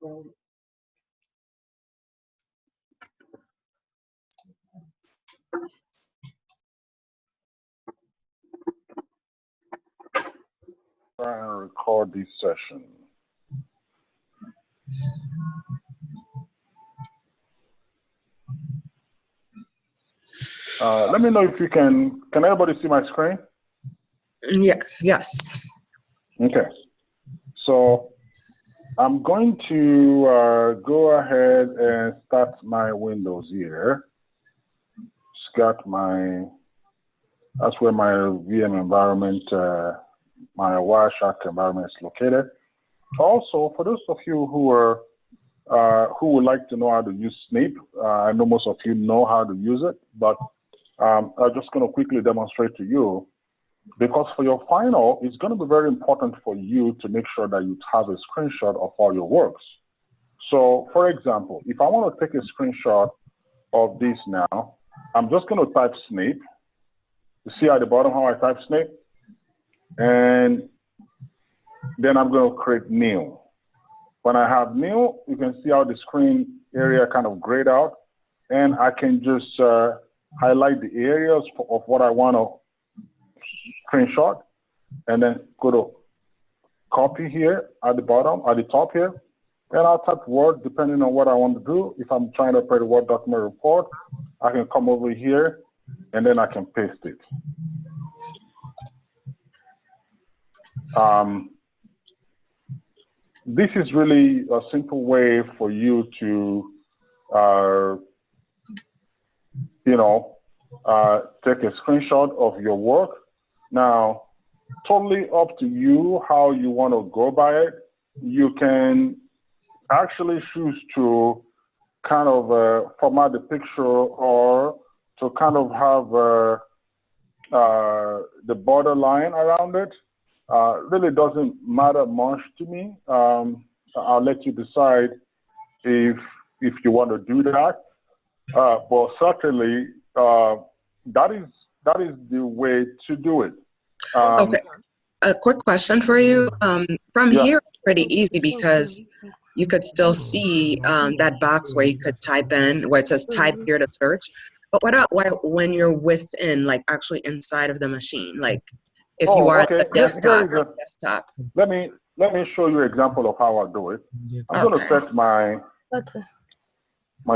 Try and record this session. Let me know if you can everybody see my screen? Yeah, yes. Okay. So I'm going to go ahead and start my Windows here. Start that's where my VM environment, my Wireshark environment is located. Also, for those of you who would like to know how to use Snip, I know most of you know how to use it, but I'm just going to quickly demonstrate to you, because for your final, it's going to be very important for you to make sure that you have a screenshot of all your works. So, for example, if I want to take a screenshot of this now, I'm just going to type Snip. You see at the bottom how I type Snip? And then I'm going to create new. When I have new, you can see how the screen area kind of grayed out. And I can just highlight the areas of what I want to screenshot, and then go to copy here at the bottom, at the top here. And I'll type Word depending on what I want to do. If I'm trying to create a Word document report, I can come over here and then I can paste it. This is really a simple way for you to, take a screenshot of your work. Now, totally up to you how you want to go by it. You can actually choose to kind of format the picture, or to kind of have the borderline around it. Really doesn't matter much to me. I'll let you decide if you want to do that. But certainly, that is the way to do it. Okay. A quick question for you. From here, it's pretty easy because you could still see that box where you could type in, where it says type here to search. But what about when you're within, like actually inside of the machine? Like if you are at the desktop. Let me show you an example of how I do it. I'm going to set my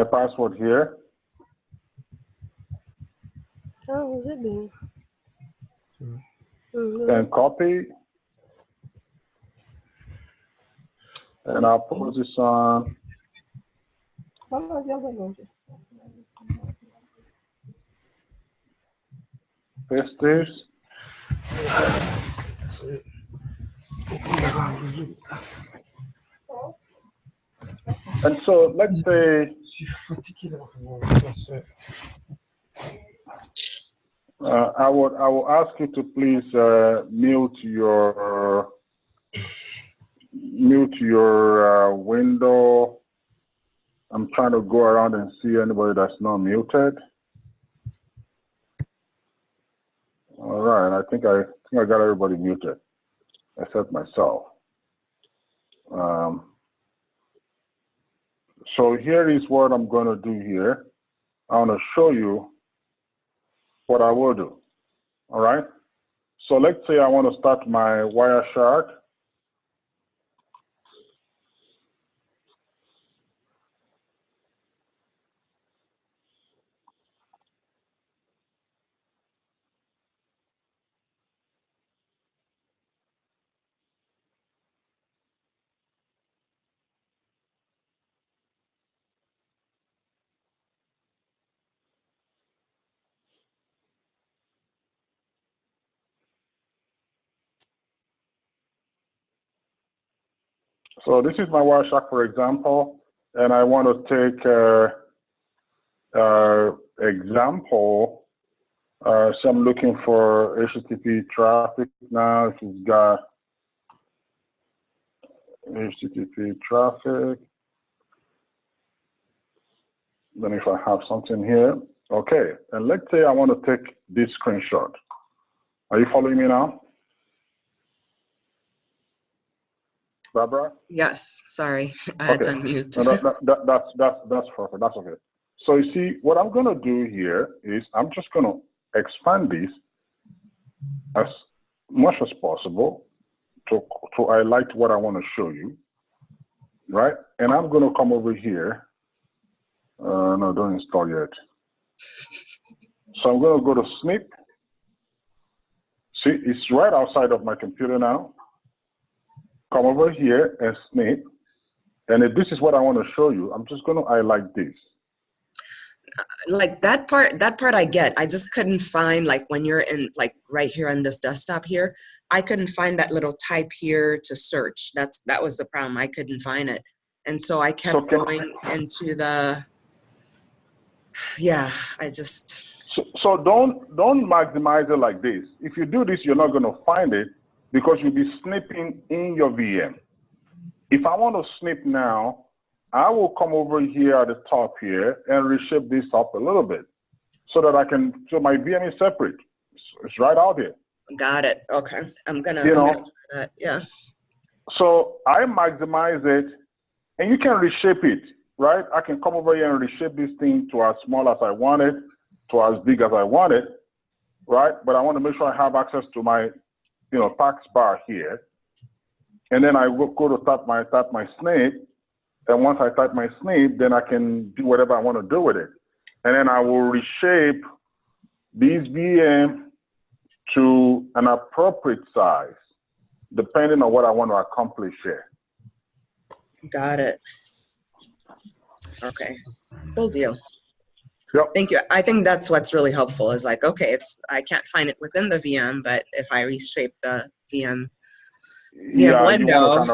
password here. And copy. And I'll put this on. Paste this. And so let's say I will ask you to please mute your window. I'm trying to go around and see anybody that's not muted. All right, I think I got everybody muted except myself. So here is what I'm going to do here. I want to show you what I will do. All right. So let's say I want to start my Wireshark. So this is my Wireshark, for example, and I want to take example. So I'm looking for HTTP traffic now. If you've got HTTP traffic, then if I have something here, okay. And let's say I want to take this screenshot. Are you following me now? Barbara? Yes, sorry, I had to unmute. No, that's perfect. That's okay. So you see, what I'm going to do here is I'm just going to expand this as much as possible to highlight what I want to show you, right? And I'm going to come over here. No, don't install yet. So I'm going to go to Snip. See, it's right outside of my computer now. Come over here and Snip. And if this is what I want to show you, I'm just going to highlight this. Like that part I get. I just couldn't find, like, when you're in, like, right here on this desktop here, I couldn't find that little type here to search. That was the problem. I couldn't find it. And so I kept going into the, yeah, I just. So don't maximize it like this. If you do this, you're not going to find it because you'll be snipping in your VM. If I want to snip now, I will come over here at the top here and reshape this up a little bit so that so my VM is separate. It's right out here. Got it. Okay. I'm gonna try that. Yeah. So I maximize it, and you can reshape it, right? I can come over here and reshape this thing to as small as I want it, to as big as I want it, right? But I want to make sure I have access to my, tax bar here. And then I will go to type my snip. And once I type my snip, then I can do whatever I want to do with it. And then I will reshape these VM to an appropriate size, depending on what I want to accomplish here. Got it. Okay, cool deal. Yep. Thank you. I think that's what's really helpful is like, okay, I can't find it within the VM, but if I reshape the VM window,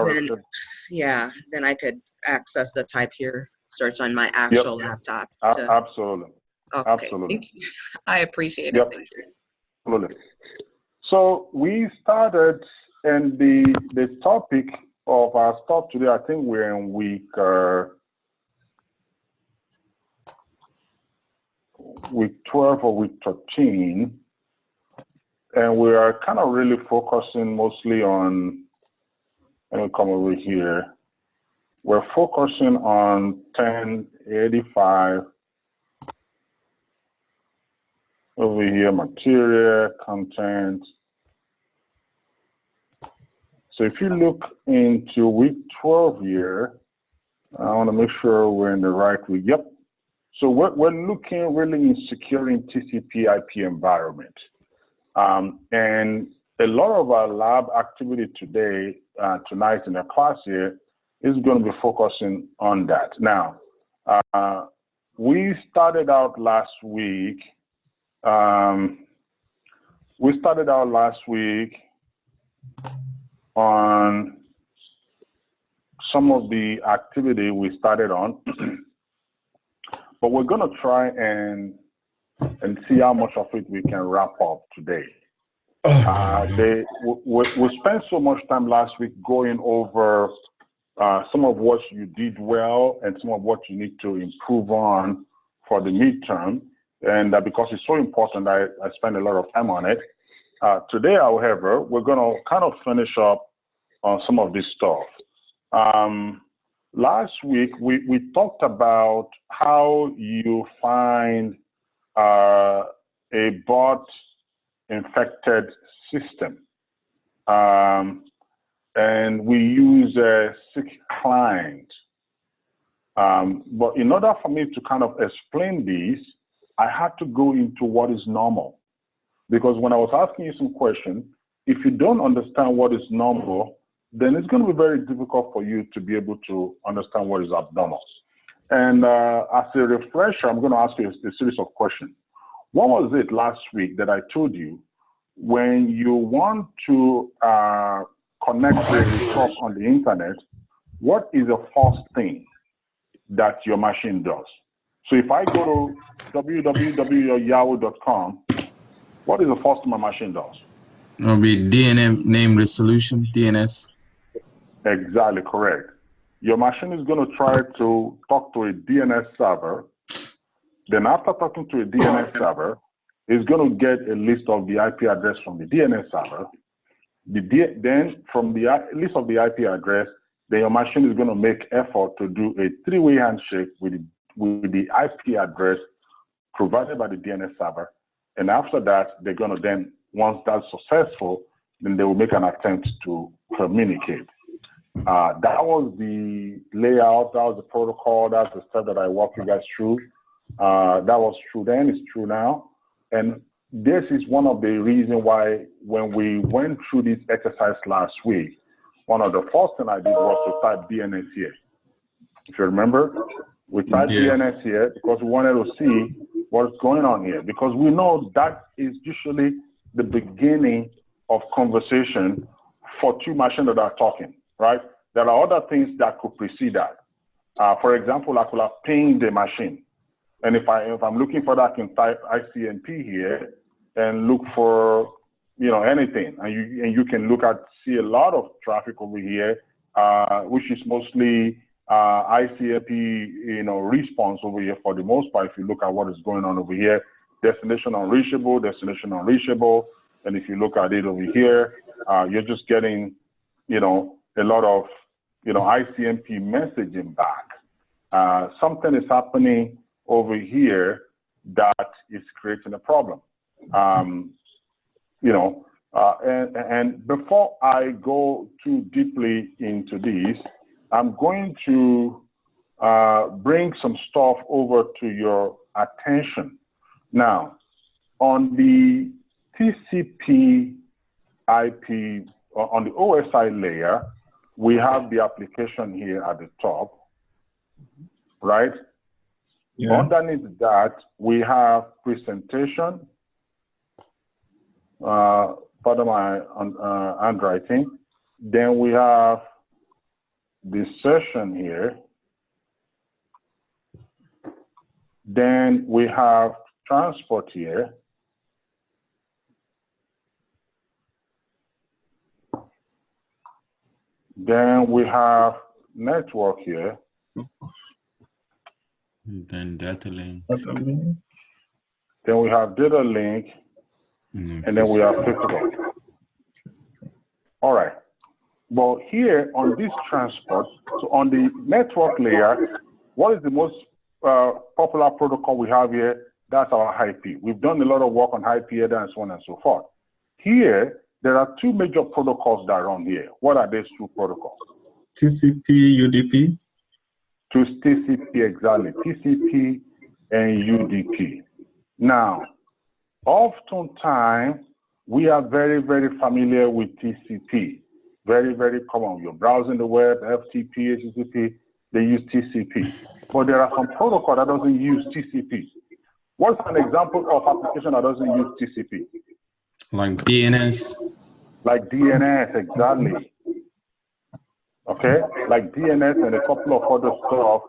then I could access the type here search on my actual laptop. Absolutely. Okay. Absolutely. Thank you. I appreciate it. Thank you. Absolutely. So we started, and the topic of our stuff today, I think we're in week 12 or week 13, and we are kind of really focusing mostly on, let me come over here. We're focusing on 1085 over here, material, content. So if you look into week 12 here, I want to make sure we're in the right week. Yep. So we're looking really in securing TCP IP environment. And a lot of our lab activity today, tonight in the class here, is going to be focusing on that. Now, we started out last week. On some of the activity we started on, but we're going to try and see how much of it we can wrap up today. We spent so much time last week going over some of what you did well and some of what you need to improve on for the midterm. And because it's so important, I spend a lot of time on it. Today, however, we're going to kind of finish up on some of this stuff. Last week, we talked about how you find a bot-infected system. And we use a sick client. But in order for me to kind of explain this, I had to go into what is normal. Because when I was asking you some questions, if you don't understand what is normal, then it's going to be very difficult for you to be able to understand what is abnormal. And as a refresher, I'm going to ask you a series of questions. What was it last week that I told you when you want to connect to a resource on the internet, what is the first thing that your machine does? So if I go to www.yahoo.com, what is the first thing my machine does? It'll be DNS name resolution, DNS. Exactly correct. Your machine is going to try to talk to a DNS server. Then after talking to a DNS server, it's going to get a list of the IP address from the DNS server. Then from the list of the IP address, then your machine is going to make effort to do a three-way handshake with the IP address provided by the DNS server. And after that, they're going to then, once that's successful, then they will make an attempt to communicate. That was the layout, that was the protocol, that's the step that I walked you guys through. That was true then, it's true now. And this is one of the reasons why when we went through this exercise last week, one of the first things I did was to type DNS here. If you remember, we typed DNS here because we wanted to see what's going on here, because we know that is usually the beginning of conversation for two machines that are talking, right? There are other things that could precede that. For example, I could have pinged the machine. And if I'm looking for that, I can type ICMP here and look for, you know, anything. And you can see a lot of traffic over here, which is mostly ICMP, you know, response over here for the most part. If you look at what is going on over here, destination unreachable, destination unreachable. And if you look at it over here, you're just getting, you know, a lot of, you know, ICMP messaging back. Something is happening over here that is creating a problem. You know, and before I go too deeply into this, I'm going to bring some stuff over to your attention. Now, on the TCP IP, on the OSI layer, we have the application here at the top, right? Yeah. Underneath that, we have presentation. Pardon my handwriting. Then we have the session here. Then we have transport here. Then we have network here. And then data link. Then we have data link. And then we have physical. All right. Well, here on this transport, so on the network layer, what is the most popular protocol we have here? That's our IP. We've done a lot of work on IP header and so on and so forth. Here, there are two major protocols that are on here. What are these two protocols? TCP, UDP? To TCP, exactly. TCP and UDP. Now, oftentimes, we are very, very familiar with TCP. Very, very common. You're browsing the web, FTP, HTTP, they use TCP. But there are some protocol that doesn't use TCP. What's an example of application that doesn't use TCP? Like DNS. Like DNS, exactly. Okay, like DNS and a couple of other stuff.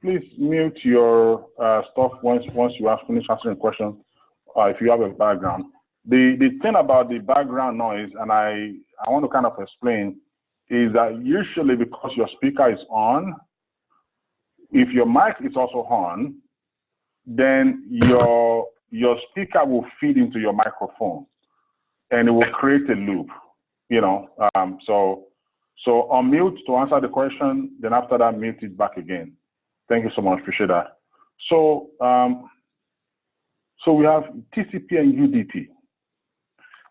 Please mute your stuff once you finish answering questions. If you have a background. The thing about the background noise, and I want to kind of explain, is that usually because your speaker is on, if your mic is also on, then your speaker will feed into your microphone, and it will create a loop. You know, so unmute to answer the question, then after that mute it back again. Thank you so much, appreciate that. So we have TCP and UDP.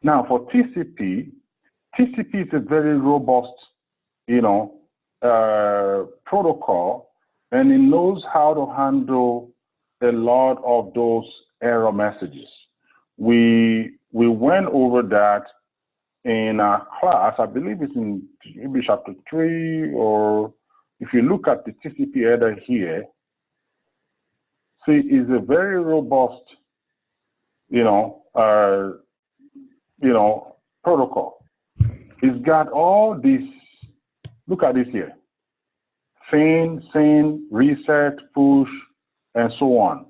Now for TCP is a very robust, you know, protocol, and it knows how to handle a lot of those error messages. We went over that in our class. I believe it's in maybe chapter 3, or if you look at the TCP header here, see, it's a very robust, protocol. It's got all this. Look at this here: send, reset, push, and so on.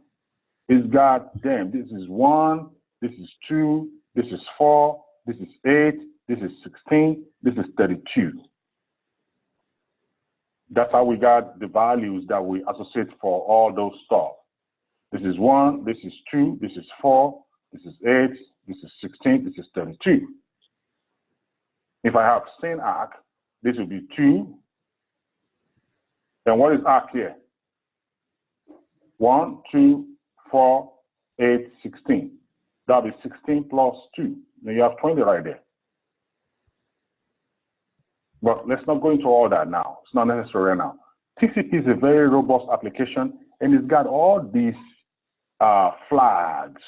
It's got them. This is 1. This is 2. This is 4. This is 8. This is 16. This is 32. That's how we got the values that we associate for all those stuff. This is 1. This is 2. This is 4. This is 8. This is 16. This is 32. If I have send arc, This will be 2. And what is arc here? 1, 2, 4, 8, 16. That'll be 16 plus 2. Now you have 20 right there. But let's not go into all that now. It's not necessary now. TCP is a very robust application, and it's got all these flags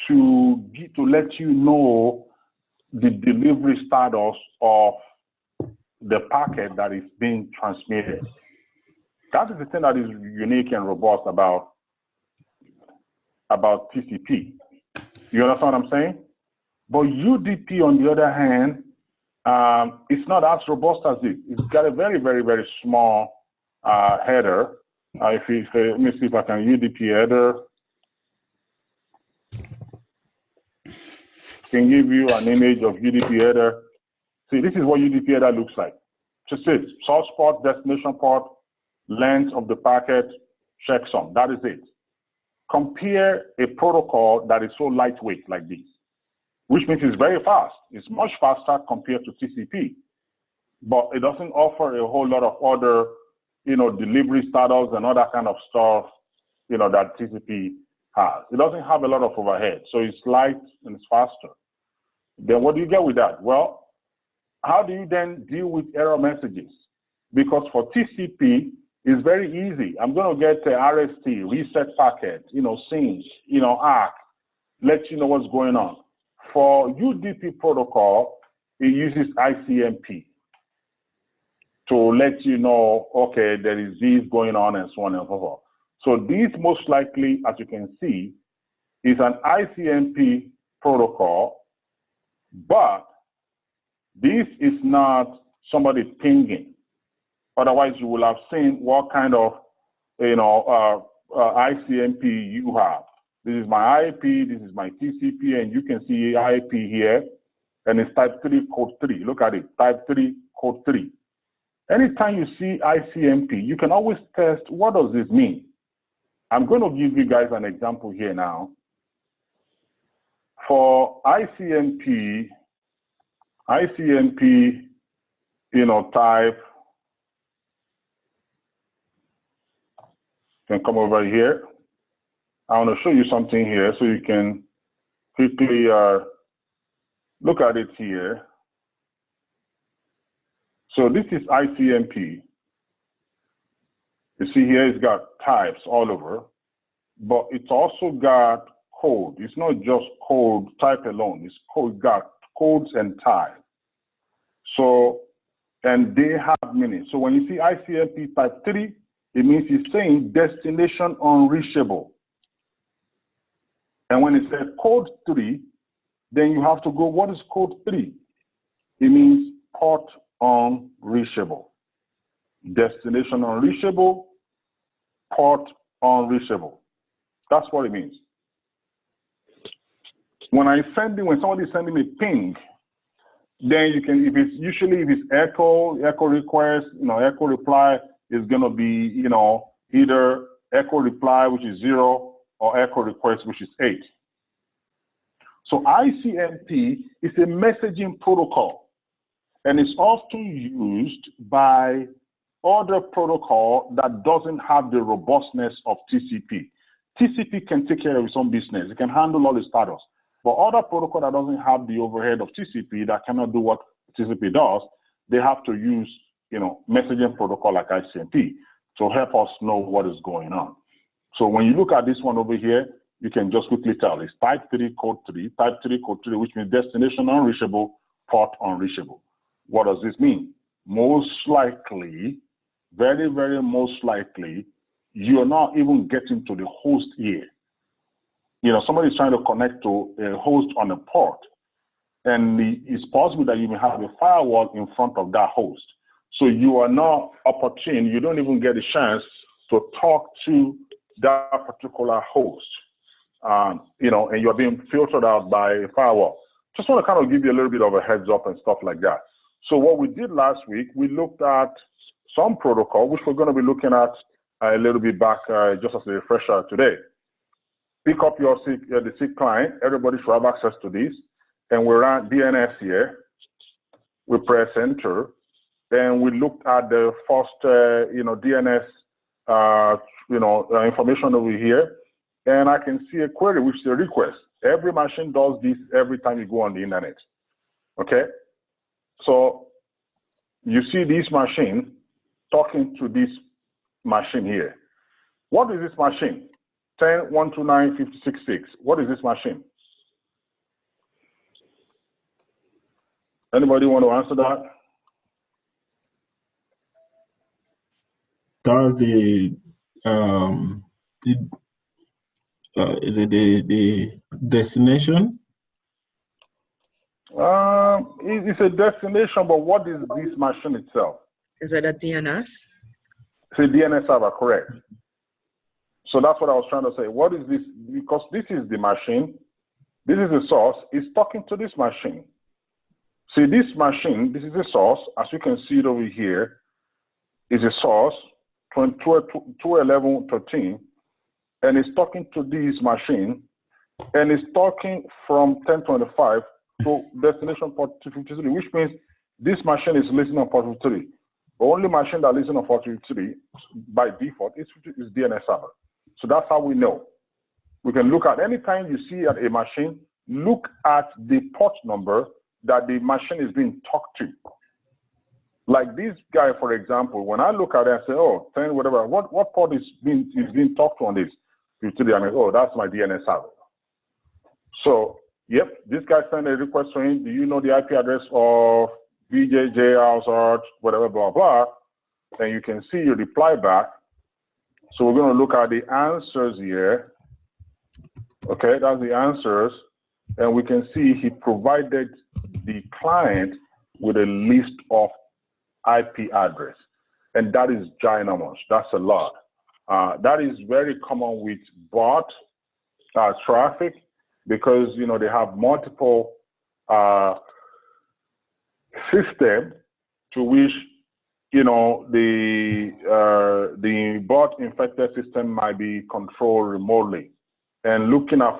to let you know the delivery status of the packet that is being transmitted. That is the thing that is unique and robust about TCP. You understand what I'm saying? But UDP, on the other hand, it's not as robust as it. It's got a very, very, very small header. Let me see if I can UDP header. Can give you an image of UDP header. See, this is what UDP header looks like. Just it, source port, destination port, length of the packet, checksum. That is it. Compare a protocol that is so lightweight like this, which means it's very fast. It's much faster compared to TCP, but it doesn't offer a whole lot of other, delivery status and all that kind of stuff, that TCP has. It doesn't have a lot of overhead, so it's light and it's faster. Then what do you get with that? Well, how do you then deal with error messages? Because for TCP, it's very easy. I'm going to get RST, reset packet, sync, ARC, let you know what's going on. For UDP protocol, it uses ICMP to let you know, okay, there is this going on and so on and so forth. So this most likely, as you can see, is an ICMP protocol, but this is not somebody pinging. Otherwise, you will have seen what kind of, ICMP you have. This is my IP, this is my TCP, and you can see IP here, and it's type 3, code 3. Look at it, type 3, code 3. Anytime you see ICMP, you can always test, what does this mean? I'm going to give you guys an example here now. For ICMP, type, can come over here. I want to show you something here so you can quickly look at it here. So this is ICMP. You see here it's got types all over, but it's also got code. It's not just code type alone. It's code, got codes and types. So, and they have meaning. So when you see ICMP type 3, it means it's saying destination unreachable. And when it says code 3, then you have to go, what is code 3? It means port unreachable. Destination unreachable, port unreachable. That's what it means. When somebody is sending a ping, then you can, if it's echo request, echo reply is going to be, either echo reply, which is 0, or echo request, which is 8. So ICMP is a messaging protocol, and it's often used by other protocol that doesn't have the robustness of TCP. TCP can take care of its own business. It can handle all the status. But other protocol that doesn't have the overhead of TCP, that cannot do what TCP does, they have to use, messaging protocol like ICMP to help us know what is going on. So when you look at this one over here, you can just quickly tell it's type 3, code 3, type 3, code 3, which means destination unreachable, port unreachable. What does this mean? Most likely, very, very most likely, you're not even getting to the host here. Somebody's trying to connect to a host on a port, and it's possible that you may have a firewall in front of that host. So you are not opportune, you don't even get a chance to talk to that particular host, and you're being filtered out by a firewall. Just want to kind of give you a little bit of a heads up and stuff like that. So what we did last week, we looked at some protocol, which we're going to be looking at a little bit back just as a refresher today. Pick up the SIG client. Everybody should have access to this. And we run DNS here. We press enter. and we looked at the first, DNS, information over here, and I can see a query, which is a request. Every machine does this every time you go on the internet. Okay, so you see this machine talking to this machine here. What is this machine? 10.129.50.66. What is this machine? Anybody want to answer that? That's is it the destination? It's a destination, but what is this machine itself? Is it a DNS? It's a DNS server, correct. So that's what I was trying to say. What is this? Because this is the machine, this is the source, it's talking to this machine. See, this machine, this is the source, as you can see it over here, is a source, 2.11.13, and it's talking to this machine, and it's talking from 10.25 to destination port 253, which means this machine is listening on port 53. The only machine that listens on port 53 by default is DNS server. So that's how we know. We can look at any time you see a machine, look at the port number that the machine is being talked to. Like this guy, for example, when I look at it, I say, oh, 10, whatever, what port is being talked to on this? 53, I mean, oh, that's my DNS server. So, yep, this guy sent a request to him. Do you know the IP address of BJJ house or whatever, blah, blah? And you can see your reply back. So we're going to look at the answers here. Okay, that's the answers. And we can see he provided the client with a list of IP address. And that is ginormous. That's a lot. That is very common with bot traffic because, you know, they have multiple systems to which, you know, the bot infected system might be controlled remotely. And looking at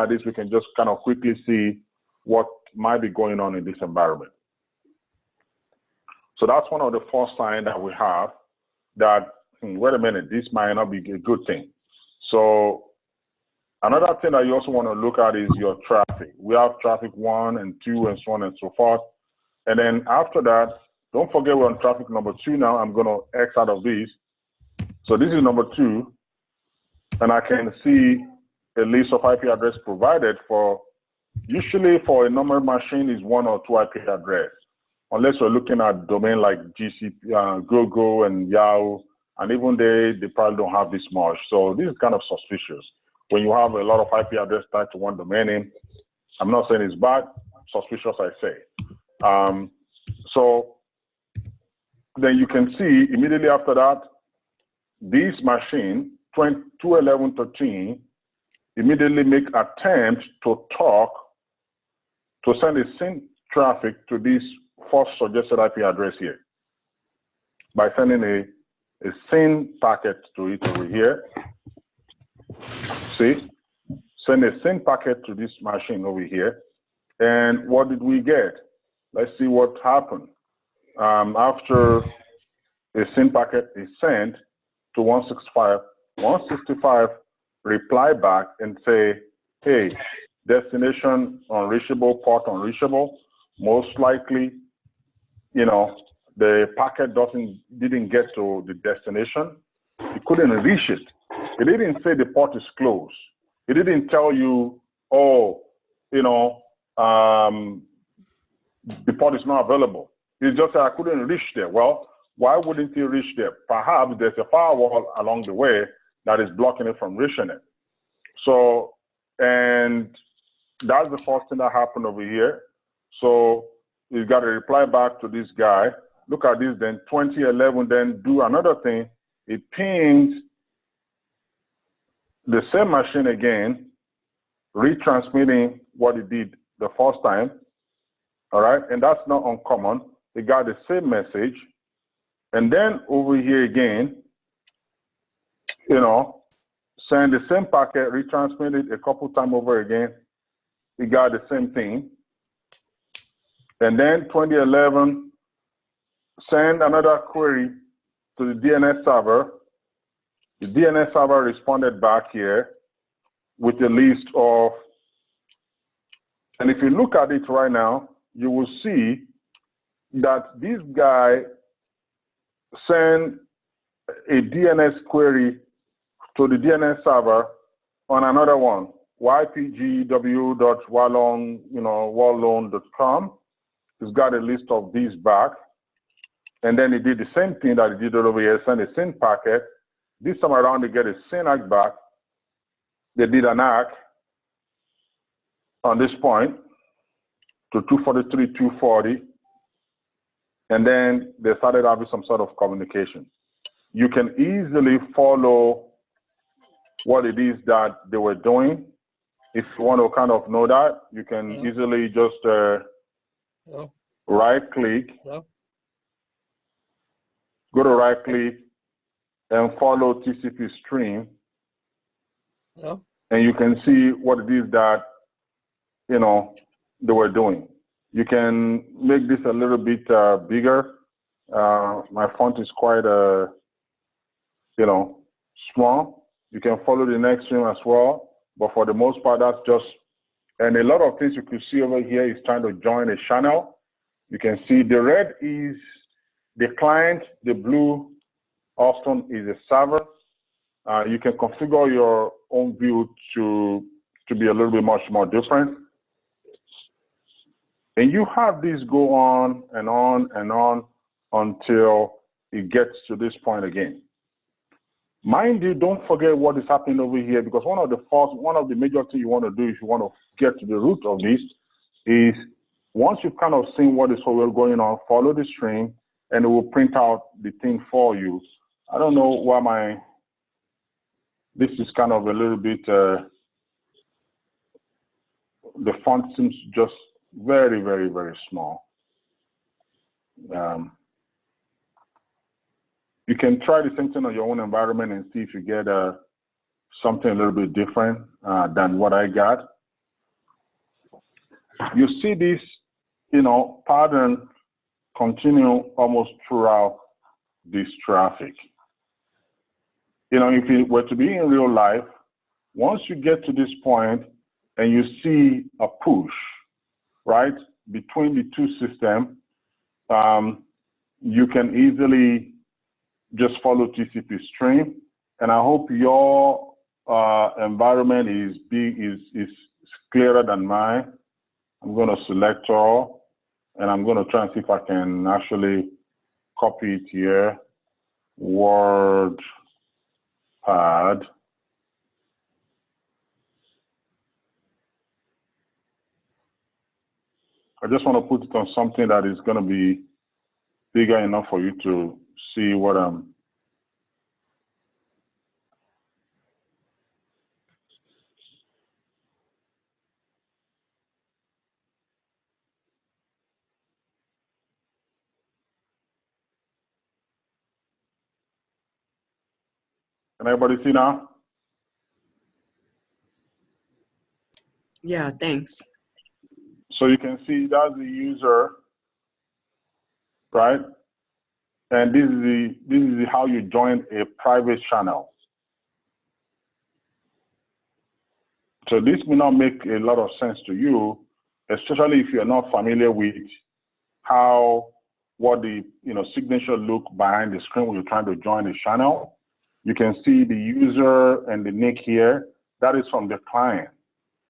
this, we can just kind of quickly see what might be going on in this environment. So that's one of the first signs that we have that, wait a minute, this might not be a good thing. So another thing that you also want to look at is your traffic. We have traffic 1 and 2 and so on and so forth. And then after that, don't forget we're on traffic number 2 now. I'm going to X out of this. So this is number 2. And I can see a list of IP address provided for, usually for a normal machine is 1 or 2 IP address. Unless we're looking at domain like GCP, Google and Yahoo, and even they probably don't have this much. So this is kind of suspicious. When you have a lot of IP address tied to one domain name, I'm not saying it's bad, suspicious I say. So then you can see immediately after that, this machine, 2.11.13, immediately make attempt to talk, to send a sync traffic to this first suggested IP address here by sending a SYN packet to it over here. See, send a SYN packet to this machine over here. And what did we get? Let's see what happened. After a SYN packet is sent to 165, 165 reply back and say, hey, destination unreachable, port unreachable. Most likely, you know, the packet didn't get to the destination. It couldn't reach it. It didn't say the port is closed. It didn't tell you, oh, you know, the port is not available. It just said I couldn't reach there. Well, why wouldn't it reach there? Perhaps there's a firewall along the way that is blocking it from reaching it. So, and that's the first thing that happened over here. So you got to reply back to this guy. Look at this, then 2011, then do another thing. It pings the same machine again, retransmitting what it did the first time. All right, and that's not uncommon. It got the same message. And then over here again, you know, send the same packet, retransmit it a couple times over again. It got the same thing. And then 2011, send another query to the DNS server. The DNS server responded back here with a list of, and if you look at it right now, you will see that this guy sent a DNS query to the DNS server on another one, ypgw.wallon.com. It's got a list of these back. And then he did the same thing that he did over here, send a SYN packet. This time around, they get a SYN ACK back. They did an ACK on this point to 243.240. And then they started having some sort of communication. You can easily follow what it is that they were doing. If you want to kind of know that, you can easily just right-click, go to right-click, and follow TCP stream. And you can see what it is that, you know, they were doing. You can make this a little bit bigger. My font is quite, you know, small. You can follow the next stream as well. But for the most part, that's just, and a lot of things you could see over here is trying to join a channel. You can see the red is the client, the blue often is a server. You can configure your own view to be a little bit much more different. And you have this go on and on and on until it gets to this point again. Mind you, don't forget what is happening over here, because one of the major things you want to do if you want to get to the root of this is, once you've kind of seen what is going on, follow the stream and it will print out the thing for you. I don't know why this is kind of a little bit, the font seems just very, very, very small. You can try the same thing on your own environment and see if you get something a little bit different than what I got. You see this, you know, pattern continue almost throughout this traffic. You know, if it were to be in real life, once you get to this point and you see a push, right, between the two systems, you can easily just follow TCP stream. And I hope your environment is clearer than mine. I'm going to select all, and I'm going to try and see if I can actually copy it here. WordPad. I just want to put it on something that is going to be bigger enough for you to see what I'm. Can everybody see now? Yeah, thanks. So you can see that's the user, right? And this is how you join a private channel. So this may not make a lot of sense to you, especially if you're not familiar with what the signature look behind the screen when you're trying to join a channel. You can see the user and the nick here. That is from the client.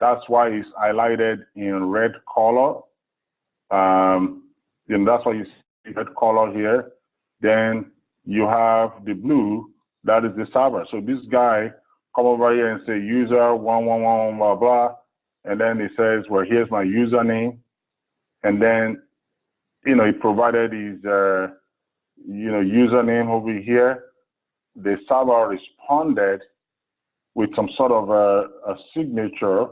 That's why it's highlighted in red color. And that's why you see red color here. Then you have the blue, that is the server. So this guy come over here and say user 111 blah blah, and then he says, well, here's my username, and then he provided his username over here. The server responded with some sort of a signature,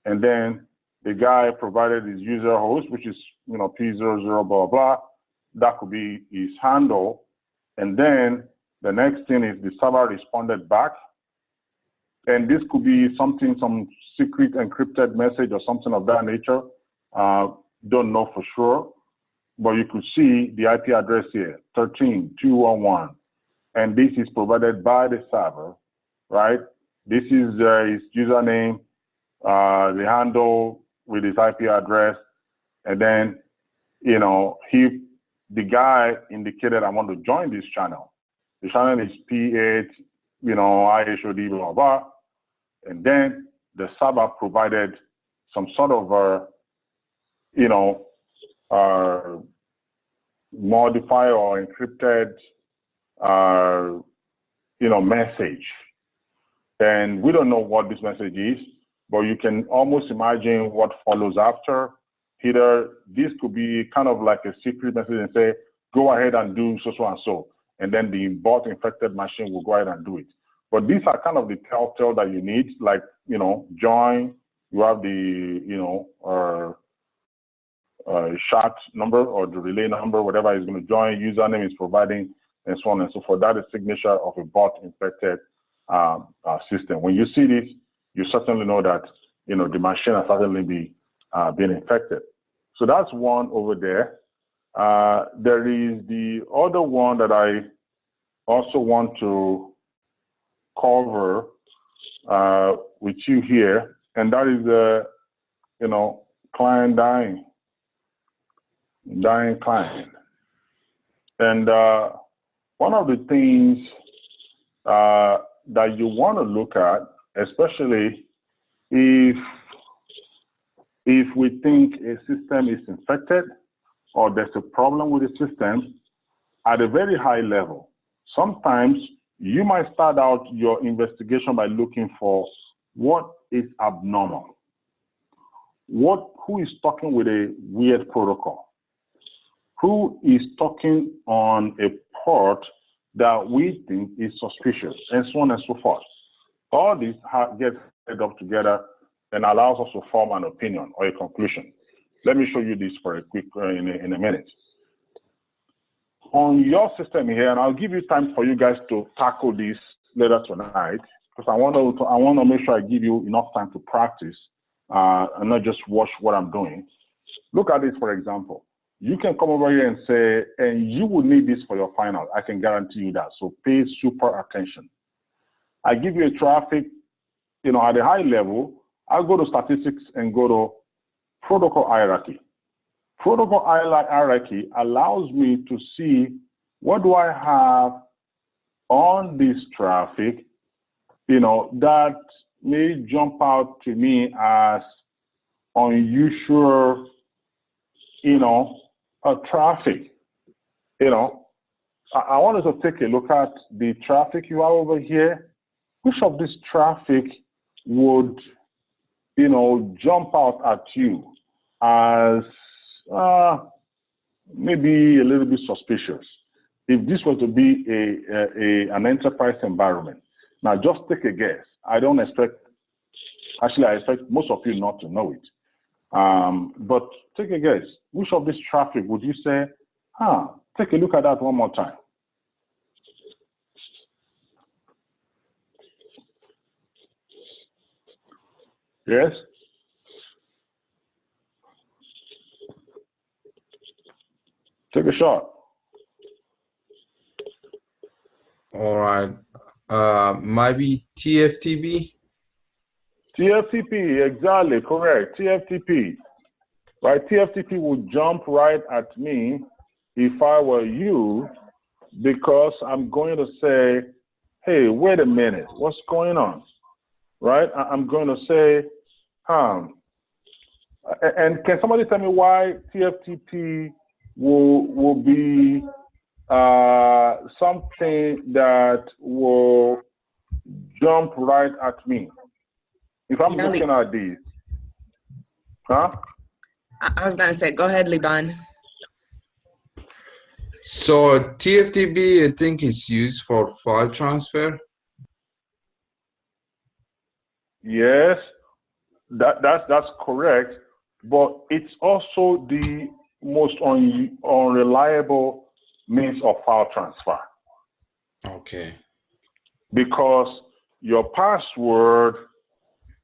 and then the guy provided his user host, which is P00 blah blah. That could be his handle, and then the next thing is the server responded back, and this could be some secret encrypted message or something of that nature. Don't know for sure, but you could see the IP address here, 13.211, and this is provided by the server, right? This is his username, the handle with his IP address, and then, you know, the guy indicated, I want to join this channel. The channel is P8, you know, IHOD, blah, blah, and then the server provided some sort of, you know, modified or encrypted, you know, message. And we don't know what this message is, but you can almost imagine what follows after. Either this could be kind of like a secret message and say, go ahead and do so, so, and so. And then the bot infected machine will go ahead and do it. But these are kind of the telltale that you need, like, you know, join, you have the, you know, shot number or the relay number, whatever is going to join, username is providing, and so on and so forth. That is signature of a bot infected system. When you see this, you certainly know that, you know, the machine has certainly been infected. So that's one over there. There is the other one that I also want to cover with you here, and that is the, you know, client dying client. And one of the things that you want to look at, especially if we think a system is infected or there's a problem with the system at a very high level, sometimes you might start out your investigation by looking for what is abnormal. Who is talking with a weird protocol? Who is talking on a port that we think is suspicious, and so on and so forth. All this gets added up together and allows us to form an opinion or a conclusion. Let me show you this for a quick in a minute. On your system here, and I'll give you time for you guys to tackle this later tonight, because I want to make sure I give you enough time to practice and not just watch what I'm doing. Look at this, for example. You can come over here and say, and you will need this for your final. I can guarantee you that. So pay super attention. I give you a traffic, you know, at a high level. I'll go to statistics and go to protocol hierarchy. Protocol hierarchy allows me to see what do I have on this traffic, you know, that may jump out to me as unusual, you know, traffic. You know, I want us to take a look at the traffic you have over here. Which of this traffic would, you know, jump out at you as maybe a little bit suspicious? If this was to be an enterprise environment. Now, just take a guess. I don't expect, actually, I expect most of you not to know it. But take a guess. Which of this traffic would you say, take a look at that one more time. Yes? Take a shot. All right. Maybe TFTP? TFTP, exactly, correct. TFTP. Right? TFTP would jump right at me if I were you, because I'm going to say, hey, wait a minute, what's going on? Right? I'm going to say, and can somebody tell me why TFTP will be something that will jump right at me if I'm looking at these? Huh? I was gonna say, go ahead, Liban. So TFTP, I think, is used for file transfer. Yes, that's correct, but it's also the most unreliable means of file transfer. Okay. Because your password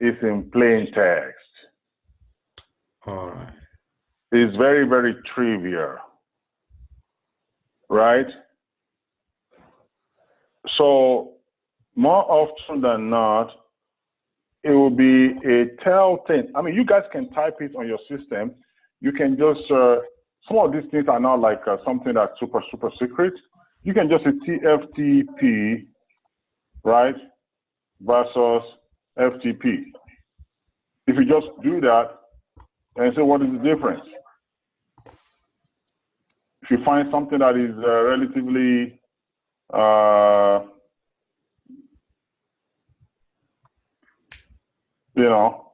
is in plain text. All right. It's very, very trivial. right? So more often than not, it will be a telltale. I mean, you guys can type it on your system. You can just, some of these things are not like something that's super secret. You can just say TFTP, right, versus FTP. If you just do that and say, what is the difference? If you find something that is relatively, you know,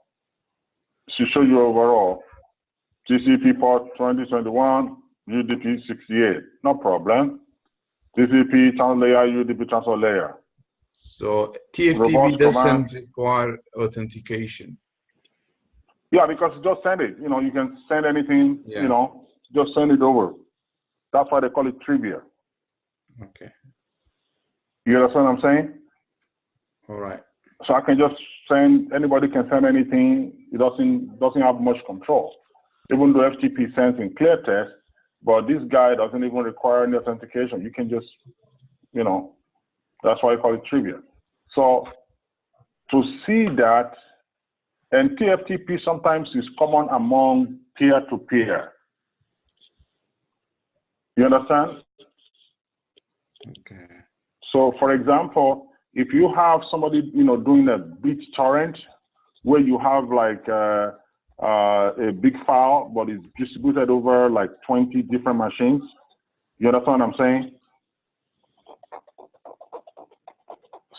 to show you overall, TCP port 2021, UDP 68, no problem. TCP channel layer, UDP transfer layer. So TFTP Robust doesn't command. require authentication. Yeah, because just send it. You know, you can send anything, Yeah. you know, just send it over. That's why they call it trivia. Okay. You understand what I'm saying? All right. So I can just send, anybody can send anything. It doesn't have much control. Even though FTP sends in clear text, but this guy doesn't even require any authentication. You can just, you know, that's why I call it trivia. So to see that, and TFTP sometimes is common among peer-to-peer. You understand? Okay. So for example, if you have somebody, you know, doing a BitTorrent, where you have like a big file, but it's distributed over like 20 different machines. You understand what I'm saying?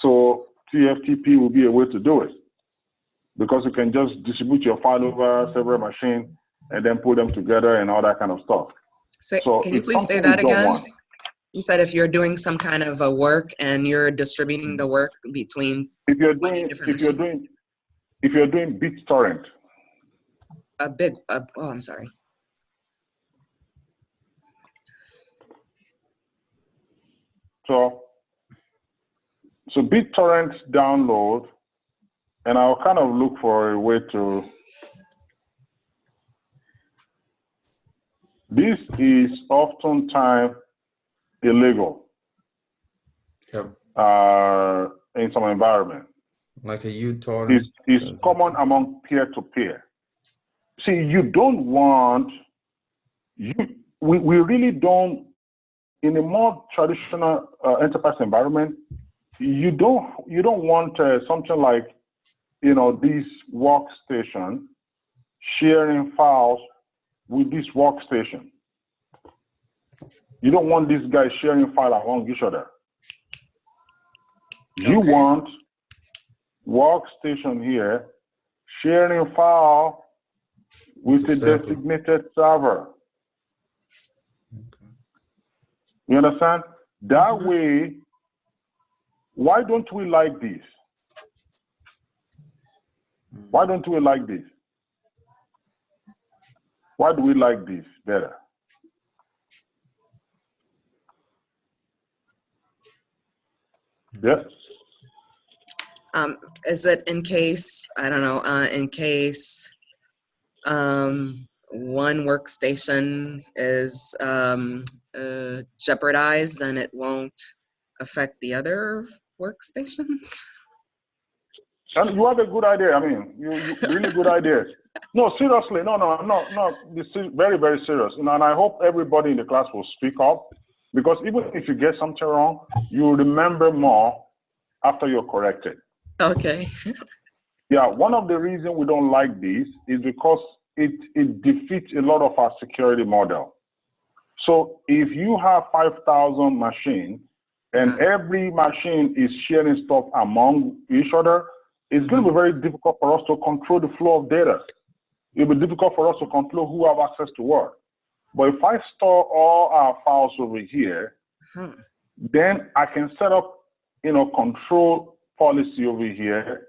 So TFTP will be a way to do it, because you can just distribute your file over several machines and then put them together and all that kind of stuff. So Can you it's please say something that we don't again? want. You said if you're doing some kind of a work and you're distributing the work between If you're 20 doing, different machines. if you're doing BitTorrent, Oh, I'm sorry. so BitTorrent download, and I'll kind of look for a way to. This is oftentimes illegal Yep. in some environment. Like a uTorrent. It's common among peer-to-peer. See, you don't want, we really don't, in a more traditional enterprise environment, you don't want something like, you know, this workstation sharing files with this workstation. You don't want these guys sharing files among each other. You want workstation here sharing file with a designated server. Okay. You understand? That way, why don't we like this? Why don't we like this? Why do we like this better? Yes. Is it in case, I don't know, in case one workstation is jeopardized and it won't affect the other workstations? And you have a good idea. I mean, you really good idea. No, seriously, no. This is very, very serious. You know, and I hope everybody in the class will speak up, because even if you get something wrong, you remember more after you're corrected. Okay. Yeah, one of the reasons we don't like this is because it defeats a lot of our security model. So if you have 5,000 machines and every machine is sharing stuff among each other, it's going to be very difficult for us to control the flow of data. It'll be difficult for us to control who have access to what. But if I store all our files over here, then I can set up, you know, control policy over here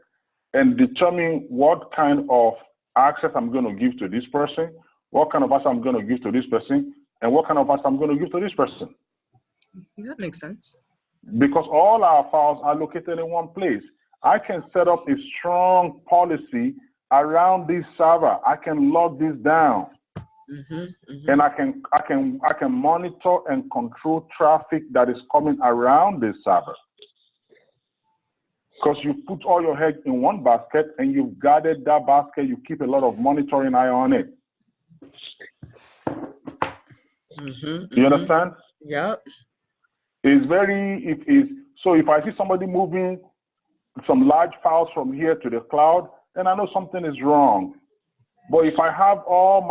and determine what kind of access I'm going to give to this person, what kind of access I'm going to give to this person, and what kind of access I'm going to give to this person. That makes sense. Because all our files are located in one place. I can set up a strong policy around this server. I can lock this down. And I can monitor and control traffic that is coming around this server. Because you put all your eggs in one basket and you've guarded that basket, you keep a lot of monitoring eye on it. You understand? Yep. So if I see somebody moving some large files from here to the cloud, then I know something is wrong. But if you have all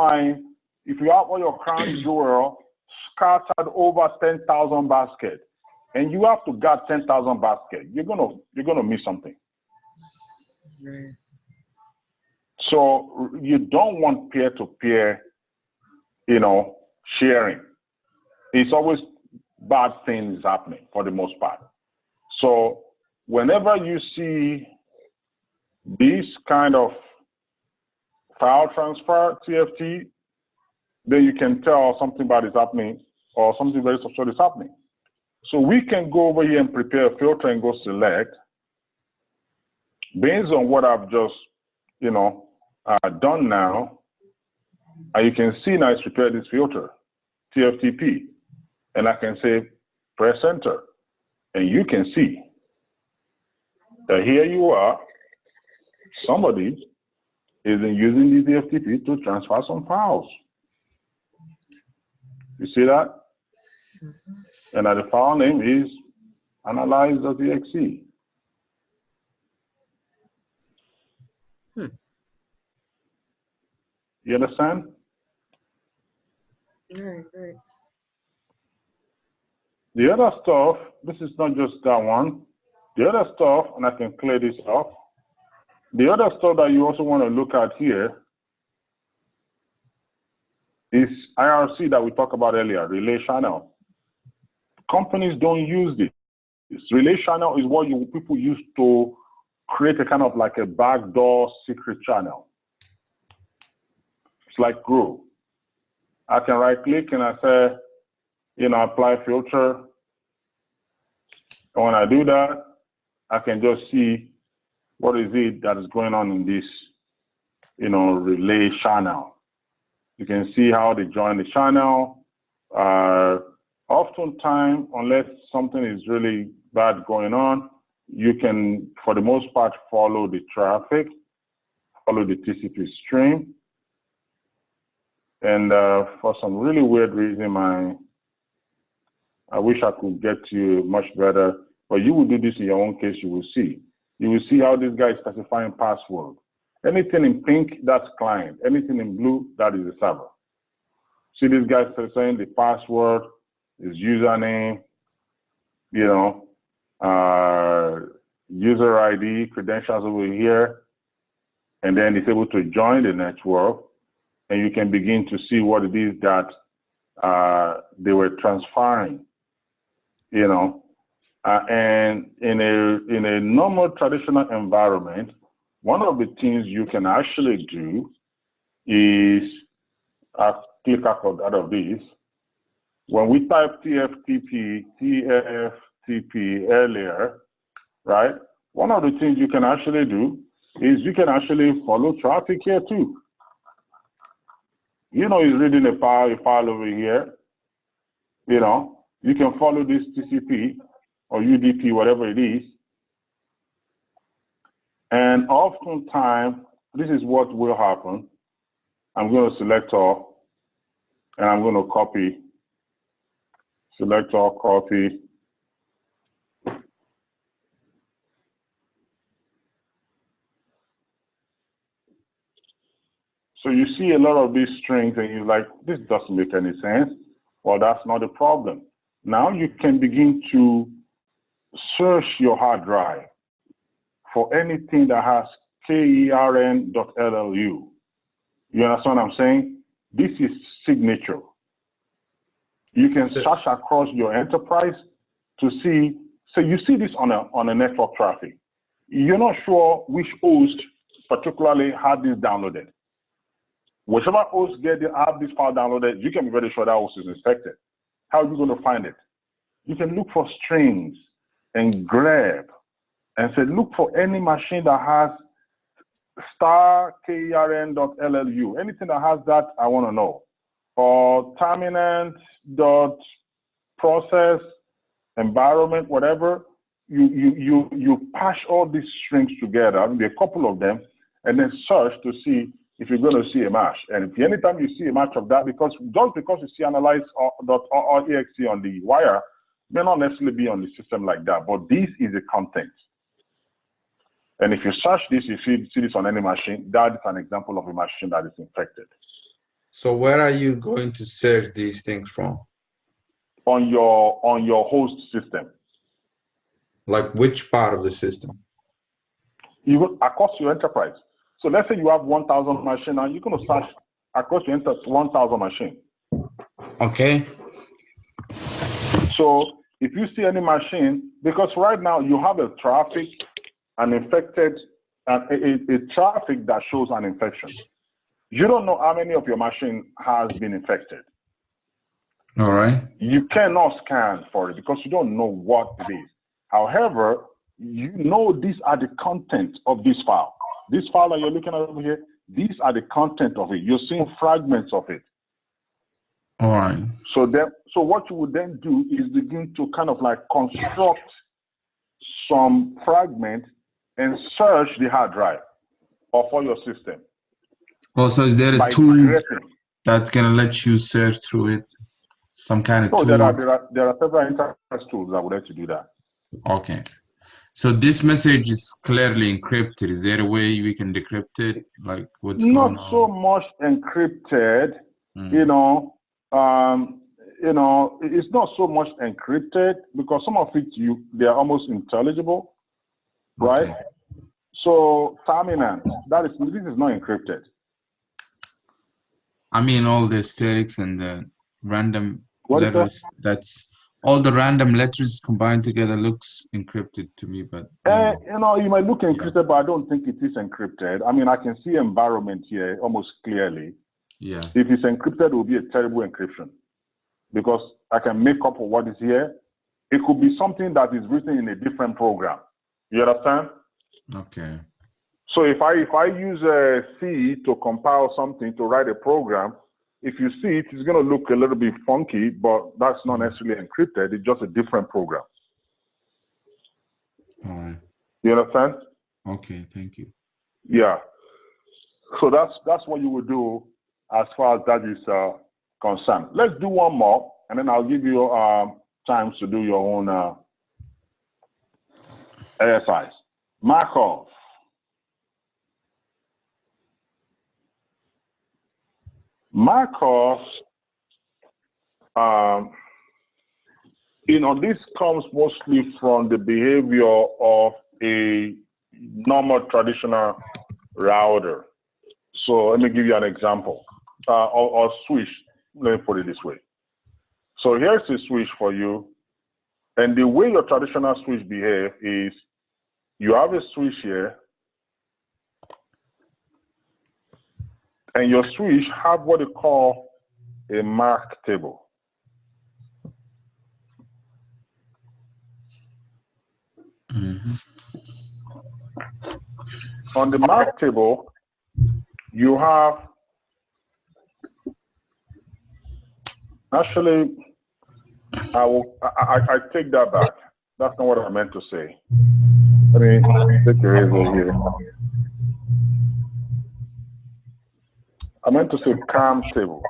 your crown jewel scattered over 10,000 baskets, and you have to guard 10,000 baskets, you're gonna miss something. Right. So you don't want peer-to-peer, sharing. It's always bad things happening for the most part. So whenever you see this kind of file transfer, TFT, then you can tell something bad is happening or something very special is happening. So we can go over here and prepare a filter and go select. Based on what I've just, done now, and you can see now it's prepared this filter, TFTP. And I can say, press enter. And you can see that here you are, somebody is using the TFTP to transfer some files. You see that? And the file name is analyze.exe. You understand? Right, right. The other stuff, this is not just that one. The other stuff, and I can clear this up. The other stuff that you also want to look at here is IRC that we talked about earlier, relay channel. Companies don't use this. Relay channel is what people use to create a kind of like a backdoor secret channel. It's like Grow. I can right click and I say, apply filter. And when I do that, I can just see what is it that is going on in this, relay channel. You can see how they join the channel. Oftentimes, unless something is really bad going on, you can, for the most part, follow the traffic, follow the TCP stream. And for some really weird reason, I wish I could get to you much better, but you will do this in your own case, you will see. You will see how this guy is specifying password. Anything in pink, that's client. Anything in blue, that is the server. See this guy saying the password, his username, user ID, credentials over here, and then he's able to join the network, and you can begin to see what it is that they were transferring, and in a normal traditional environment, one of the things you can actually do is click out of this. When we type TFTP earlier, right? One of the things you can actually do is you can actually follow traffic here too. He's reading a file over here. You can follow this TCP or UDP, whatever it is. And oftentimes, this is what will happen. I'm going to select all, and I'm going to copy. Select all, copy. So you see a lot of these strings and you're like, this doesn't make any sense. Well, that's not the problem. Now you can begin to search your hard drive for anything that has kern.llu. You understand what I'm saying? This is signature. You can search across your enterprise to see, so you see this on a network traffic. You're not sure which host particularly had this downloaded. Whichever host have this file downloaded, you can be very sure that host is infected. How are you going to find it? You can look for strings and grab and say, look for any machine that has *kern.llu. Anything that has that, I want to know. or terminant dot process environment, whatever, you patch all these strings together. I mean, there are a couple of them, and then search to see if you're going to see a match. And if anytime you see a match of that, because just because you see analyze.exe on the wire, may not necessarily be on the system like that. But this is the content. And if you search this, you see this on any machine, that is an example of a machine that is infected. So where are you going to search these things from? On your host system. Like which part of the system? Even across your enterprise. So let's say you have 1,000 machines, and you're going to search across your enterprise 1,000 machines. Okay. So if you see any machine, because right now you have a traffic, an infected, a traffic that shows an infection. You don't know how many of your machine has been infected. All right. You cannot scan for it because you don't know what it is. However, you know these are the content of this file. This file that you're looking at over here, these are the content of it. You're seeing fragments of it. All right. So what you would then do is begin to kind of like construct some fragment and search the hard drive of all your system. Also, is there a tool that's gonna let you search through it? Some kind of tool? There are several enterprise tools that would let you do that. Okay. So this message is clearly encrypted. Is there a way we can decrypt it? Like what's going on? Not so much encrypted, it's not so much encrypted because some of it they are almost intelligible, right? Okay. So terminant, this is not encrypted. I mean all the statics and the random letters, that's all the random letters combined together looks encrypted to me, but you might look encrypted, but I don't think it is encrypted. I mean, I can see environment here almost clearly. Yeah. If it's encrypted, it will be a terrible encryption because I can make up for what is here. It could be something that is written in a different program. You understand? Okay. So if I use C to compile something to write a program, if you see it, it's going to look a little bit funky, but that's not necessarily encrypted. It's just a different program. All right. You understand? Okay, thank you. Yeah. So that's what you would do as far as that is concerned. Let's do one more, and then I'll give you time to do your own exercise. Markov. Markov, this comes mostly from the behavior of a normal traditional router. So let me give you an example, or switch. Let me put it this way. So here's a switch for you. And the way your traditional switch behaves is you have a switch here, and your switch have what they call a MAC table. Mm-hmm. On the MAC table, you have actually, I take that back. That's not what I meant to say. Let me take a razor here. I meant to say CAM table.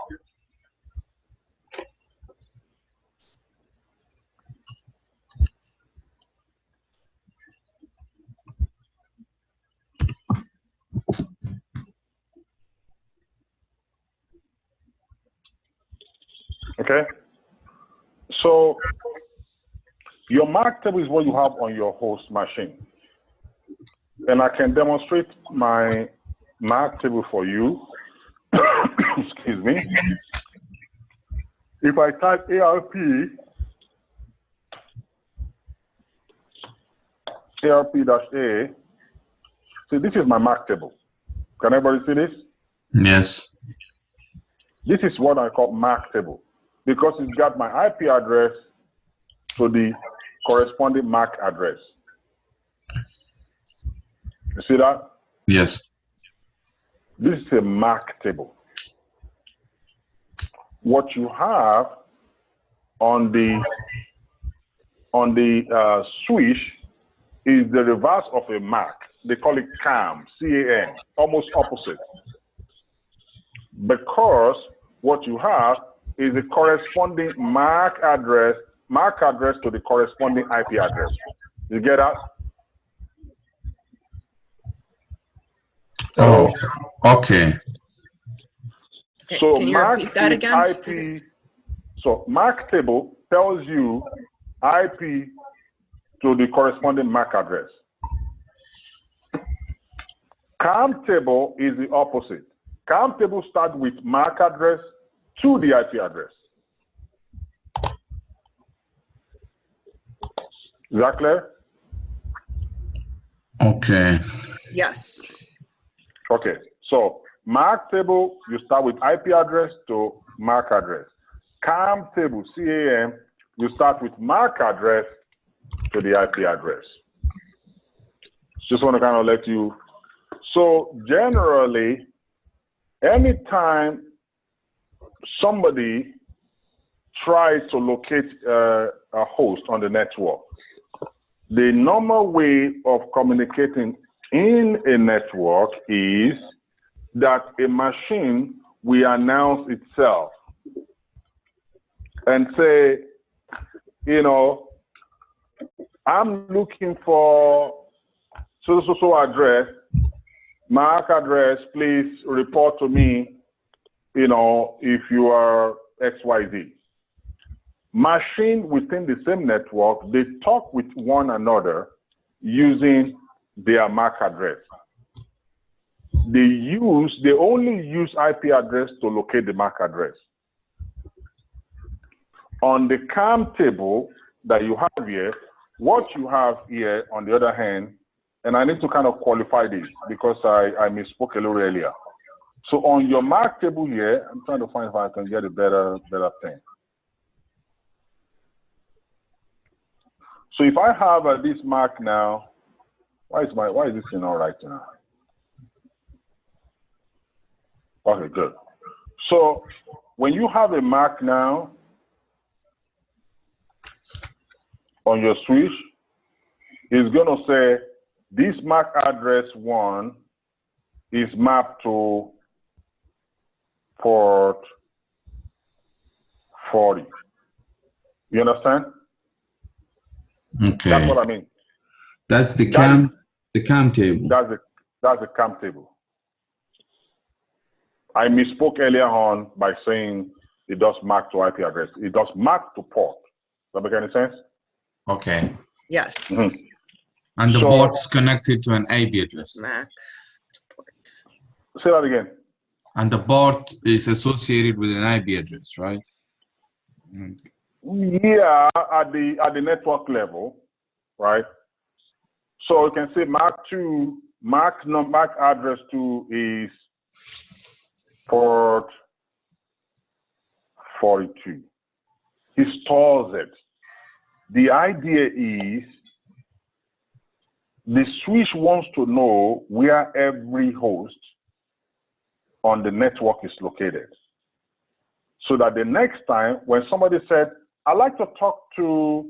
Okay. So your MAC table is what you have on your host machine. And I can demonstrate my MAC table for you. Excuse me. If I type ARP-A, see, this is my MAC table. Can everybody see this? Yes. This is what I call MAC table because it's got my IP address to the corresponding MAC address. You see that? Yes. This is a MAC table. what you have on the switch is the reverse of a MAC. They call it CAM, C-A-M, almost opposite. Because what you have is a corresponding MAC address to the corresponding IP address. You get that? Oh, okay. So can you MAC repeat that is again? IP. So MAC table tells you IP to the corresponding MAC address. CAM table is the opposite. CAM table starts with MAC address to the IP address. Is that clear? Okay. Yes. Okay. So MAC table, you start with IP address to MAC address. CAM table, C-A-M, you start with MAC address to the IP address. Just want to kind of let you. So generally, anytime somebody tries to locate a host on the network, the normal way of communicating in a network is that a machine will announce itself and say, you know, I'm looking for so address, MAC address, please report to me, you know, if you are XYZ. Machine within the same network, they talk with one another using their MAC address. They only use IP address to locate the MAC address. On the CAM table that you have here, what you have here, on the other hand, and I need to kind of qualify this because I misspoke a little earlier. So on your MAC table here, I'm trying to find if I can get a better thing. So if I have this MAC now, why is this thing all right now? Okay, good. So when you have a MAC now on your switch, it's going to say this MAC address 1 is mapped to port 40. You understand? Okay. That's what I mean. That's the CAM table. That's the CAM table. I misspoke earlier on by saying it does map to IP address. It does map to port. Does that make any sense? Okay. Yes. Mm-hmm. And the port's connected to an IP address. MAC to port. Say that again. And the port is associated with an IP address, right? Yeah, at the network level, right? So you can say MAC address 2 is port 42. He stores it. The idea is the switch wants to know where every host on the network is located. So that the next time when somebody said, I'd like to talk to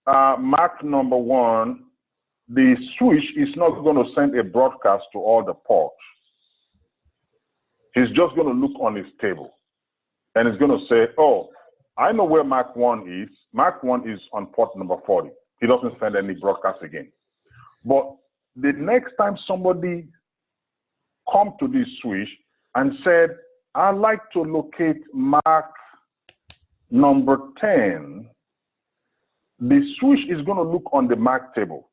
MAC number 1, the switch is not going to send a broadcast to all the ports. He's just going to look on his table and he's going to say, oh, I know where MAC 1 is. MAC 1 is on port number 40. He doesn't send any broadcast again. But the next time somebody come to this switch and said, I'd like to locate MAC number 10, the switch is going to look on the MAC table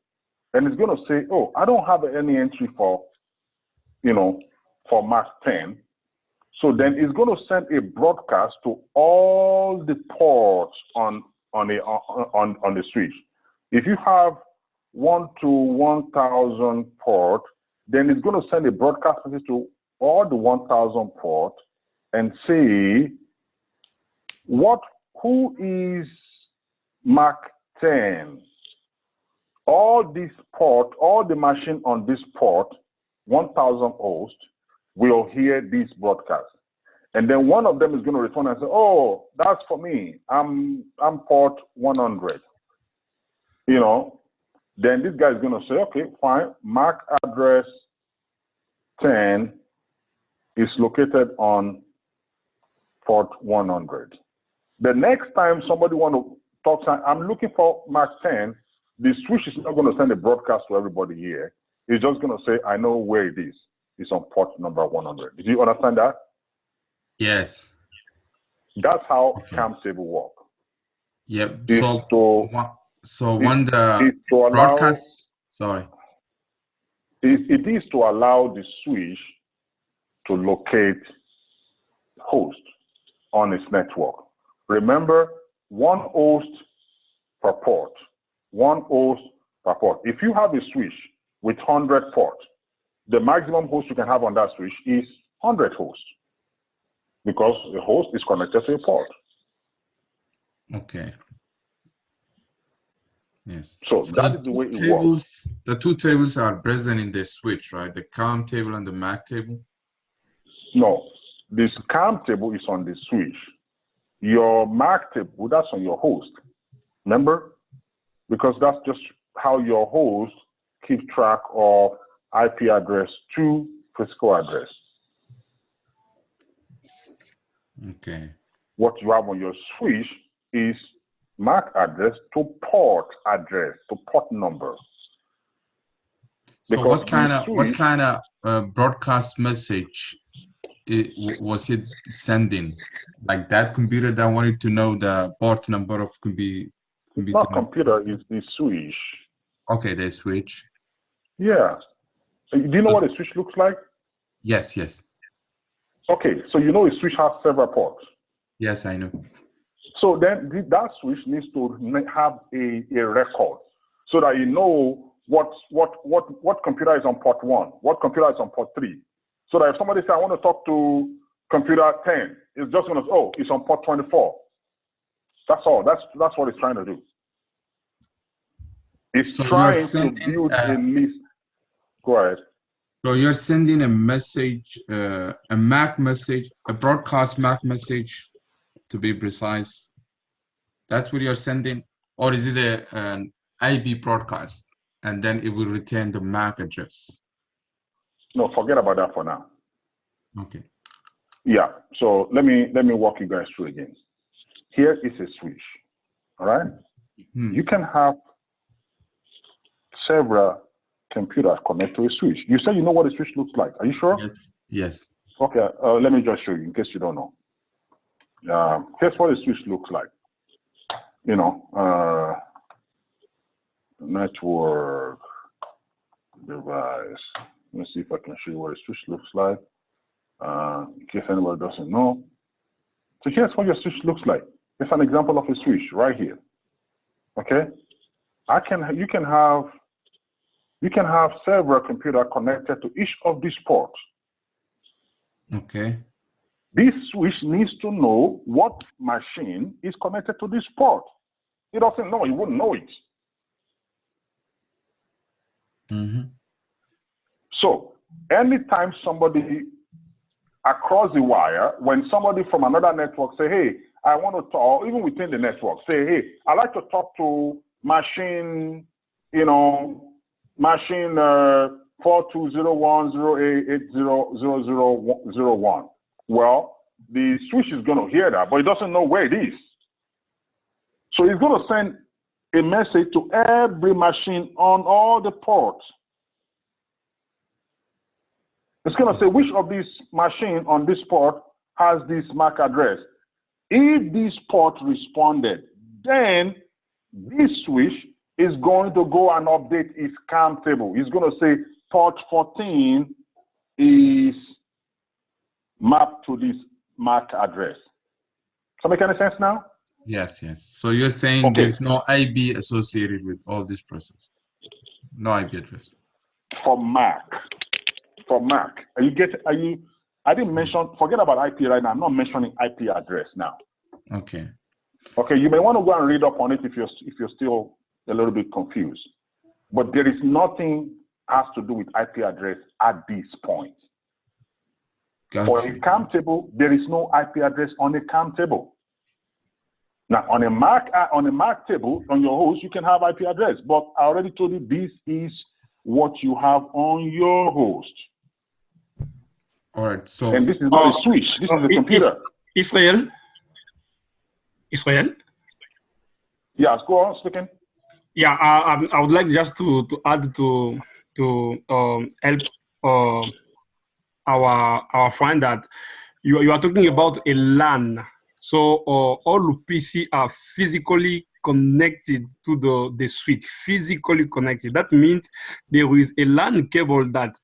and it's going to say, oh, I don't have any entry for MAC 10. So then it's going to send a broadcast to all the ports on the switch. If you have 1 to 1,000 port, then it's going to send a broadcast message to all the 1,000 ports and say, who is MAC 10? All this port, all the machine on this port, 1,000 hosts, will hear this broadcast. And then one of them is going to respond and say, oh, that's for me. I'm port 100. You know, then this guy is going to say, okay, fine. MAC address 10 is located on port 100. The next time somebody want to talk, I'm looking for MAC 10, the switch is not going to send a broadcast to everybody here. It's just going to say, I know where it is. It's on port number 100. Did you understand that? Yes. That's how CAM table work. Yep. So when the broadcast, it is to allow the switch to locate host on its network. Remember, one host per port. One host per port. If you have a switch with 100 ports, the maximum host you can have on that switch is 100 hosts, because the host is connected to a port. Okay. Yes. So that is the way it works. The two tables are present in the switch, right? The CAM table and the MAC table? No, this CAM table is on the switch. Your MAC table, that's on your host. Remember? Because that's just how your host keeps track of IP address to physical address. Okay. What you have on your switch is MAC address to port address, to port number. So because what kind of broadcast message was it sending? Like that computer that wanted to know the port number of computer? It's not computer, it's the switch. Okay, the switch. Yeah. Do you know what a switch looks like? Yes, yes. Okay, so you know a switch has several ports. Yes, I know. So then that switch needs to have a record so that you know what computer is on port 1, what computer is on port 3. So that if somebody says, I want to talk to computer 10, it's just going to say, oh, it's on port 24. That's all. That's what it's trying to do. It's trying to build a list. Go ahead. So you're sending a message, a MAC message, a broadcast MAC message, to be precise. That's what you're sending, or is it an IB broadcast, and then it will return the MAC address? No, forget about that for now. Okay. Yeah. So let me walk you guys through again. Here is a switch. All right. You can have several computers connected to a switch. You said you know what a switch looks like. Are you sure? Yes. Yes. Okay. Let me just show you in case you don't know. Here's what a switch looks like. You know, network device. Let me see if I can show you what a switch looks like. In case anybody doesn't know. So here's what your switch looks like. It's an example of a switch right here. Okay. You can have several computers connected to each of these ports. Okay. This switch needs to know what machine is connected to this port. It doesn't know, it wouldn't know it. So anytime somebody across the wire, when somebody from another network say, hey, I want to talk, even within the network, say, hey, I'd like to talk to machine, machine 420108800001. Well, the switch is going to hear that, but it doesn't know where it is. So it's going to send a message to every machine on all the ports. It's going to say which of these machines on this port has this MAC address. If this port responded, then this switch is going to go and update its CAM table. It's going to say port 14 is mapped to this MAC address. Does that make any sense now? Yes, yes. So you're saying there's no IB associated with all this process? No IP address? For MAC. For MAC. I didn't mention, forget about IP right now. I'm not mentioning IP address now. Okay. Okay, you may want to go and read up on it if you're still a little bit confused. But there is nothing has to do with IP address at this point. For a CAM table, there is no IP address on a CAM table. Now, on a MAC table, on your host, you can have IP address, but I already told you this is what you have on your host. All right. So, and this is not a switch. This is a computer. Israel. Yes, go on, speaking. Yeah, I would like just to add to help our friend that you are talking about a LAN. So all PC are physically connected to the switch, physically connected. That means there is a LAN cable that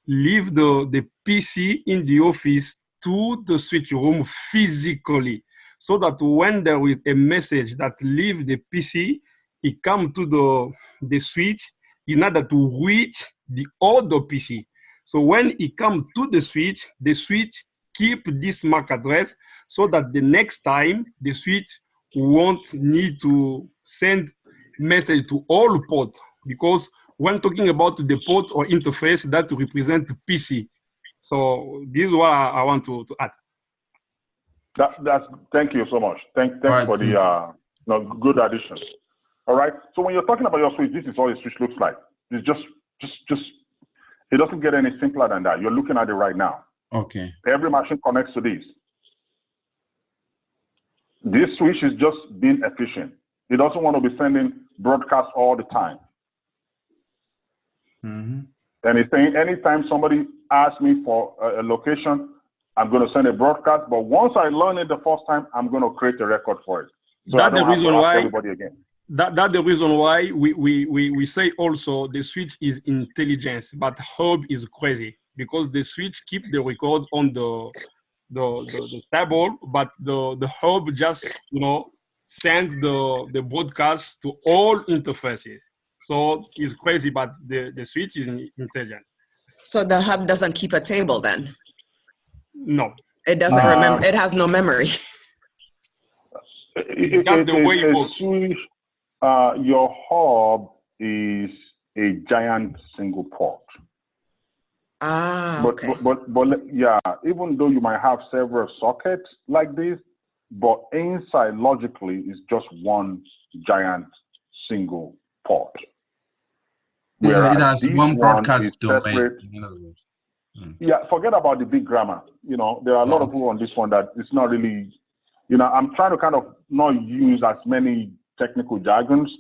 leave the PC in the office to the switch room physically, so that when there is a message that leave the PC, it come to the switch in order to reach the other PC. So when it comes to the switch keep this MAC address so that the next time the switch won't need to send message to all ports, because when talking about the port or interface that represent the PC. So this is what I want to add. Thank you so much. Thanks right, for the good addition. All right. So when you're talking about your switch, this is all a switch looks like. It's just it doesn't get any simpler than that. You're looking at it right now. Okay. Every machine connects to this. This switch is just being efficient. It doesn't want to be sending broadcasts all the time. Mm-hmm. And it's saying anytime somebody asks me for a location, I'm going to send a broadcast. But once I learn it the first time, I'm going to create a record for it. So that's the reason why. Everybody again. That's the reason why we say also the switch is intelligence, but hub is crazy, because the switch keep the record on the table, but the hub just send the broadcast to all interfaces. So it's crazy, but the switch is intelligent. So the hub doesn't keep a table then? No. It doesn't remember. It has no memory. It's just the way it works. Switch, your hub is a giant single port. Okay. But yeah, even though you might have several sockets like this, but inside logically is just one giant single port. Yeah, it has one broadcast domain. Yeah, forget about the big grammar. There are a lot of people on this one that it's not really, I'm trying to kind of not use as many technical jargons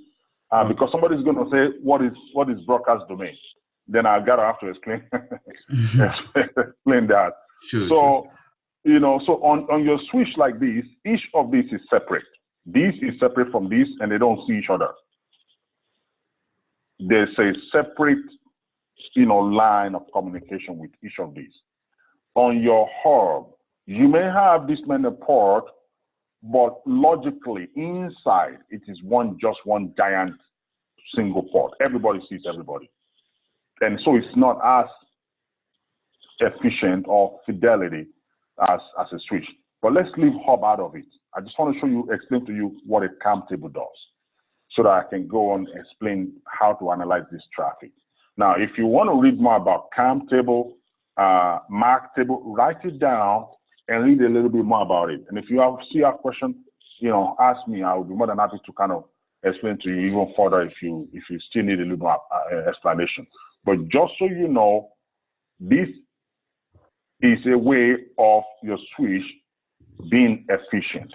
because somebody's going to say, what is broadcast domain? Then I gotta have to explain explain that. Sure, so so on your switch like this, each of these is separate. This is separate from this, and they don't see each other. There's a separate line of communication with each of these. On your hub, you may have this many ports, but logically inside it is just one giant single port. Everybody sees everybody. And so it's not as efficient or fidelity as a switch. But let's leave hub out of it. I just want to explain to you what a CAM table does, so that I can go on and explain how to analyze this traffic. Now, if you want to read more about CAM table, MAC table, write it down and read a little bit more about it. And if you see a question, ask me. I will be more than happy to kind of explain to you even further if you still need a little more explanation. But just so you know, this is a way of your switch being efficient.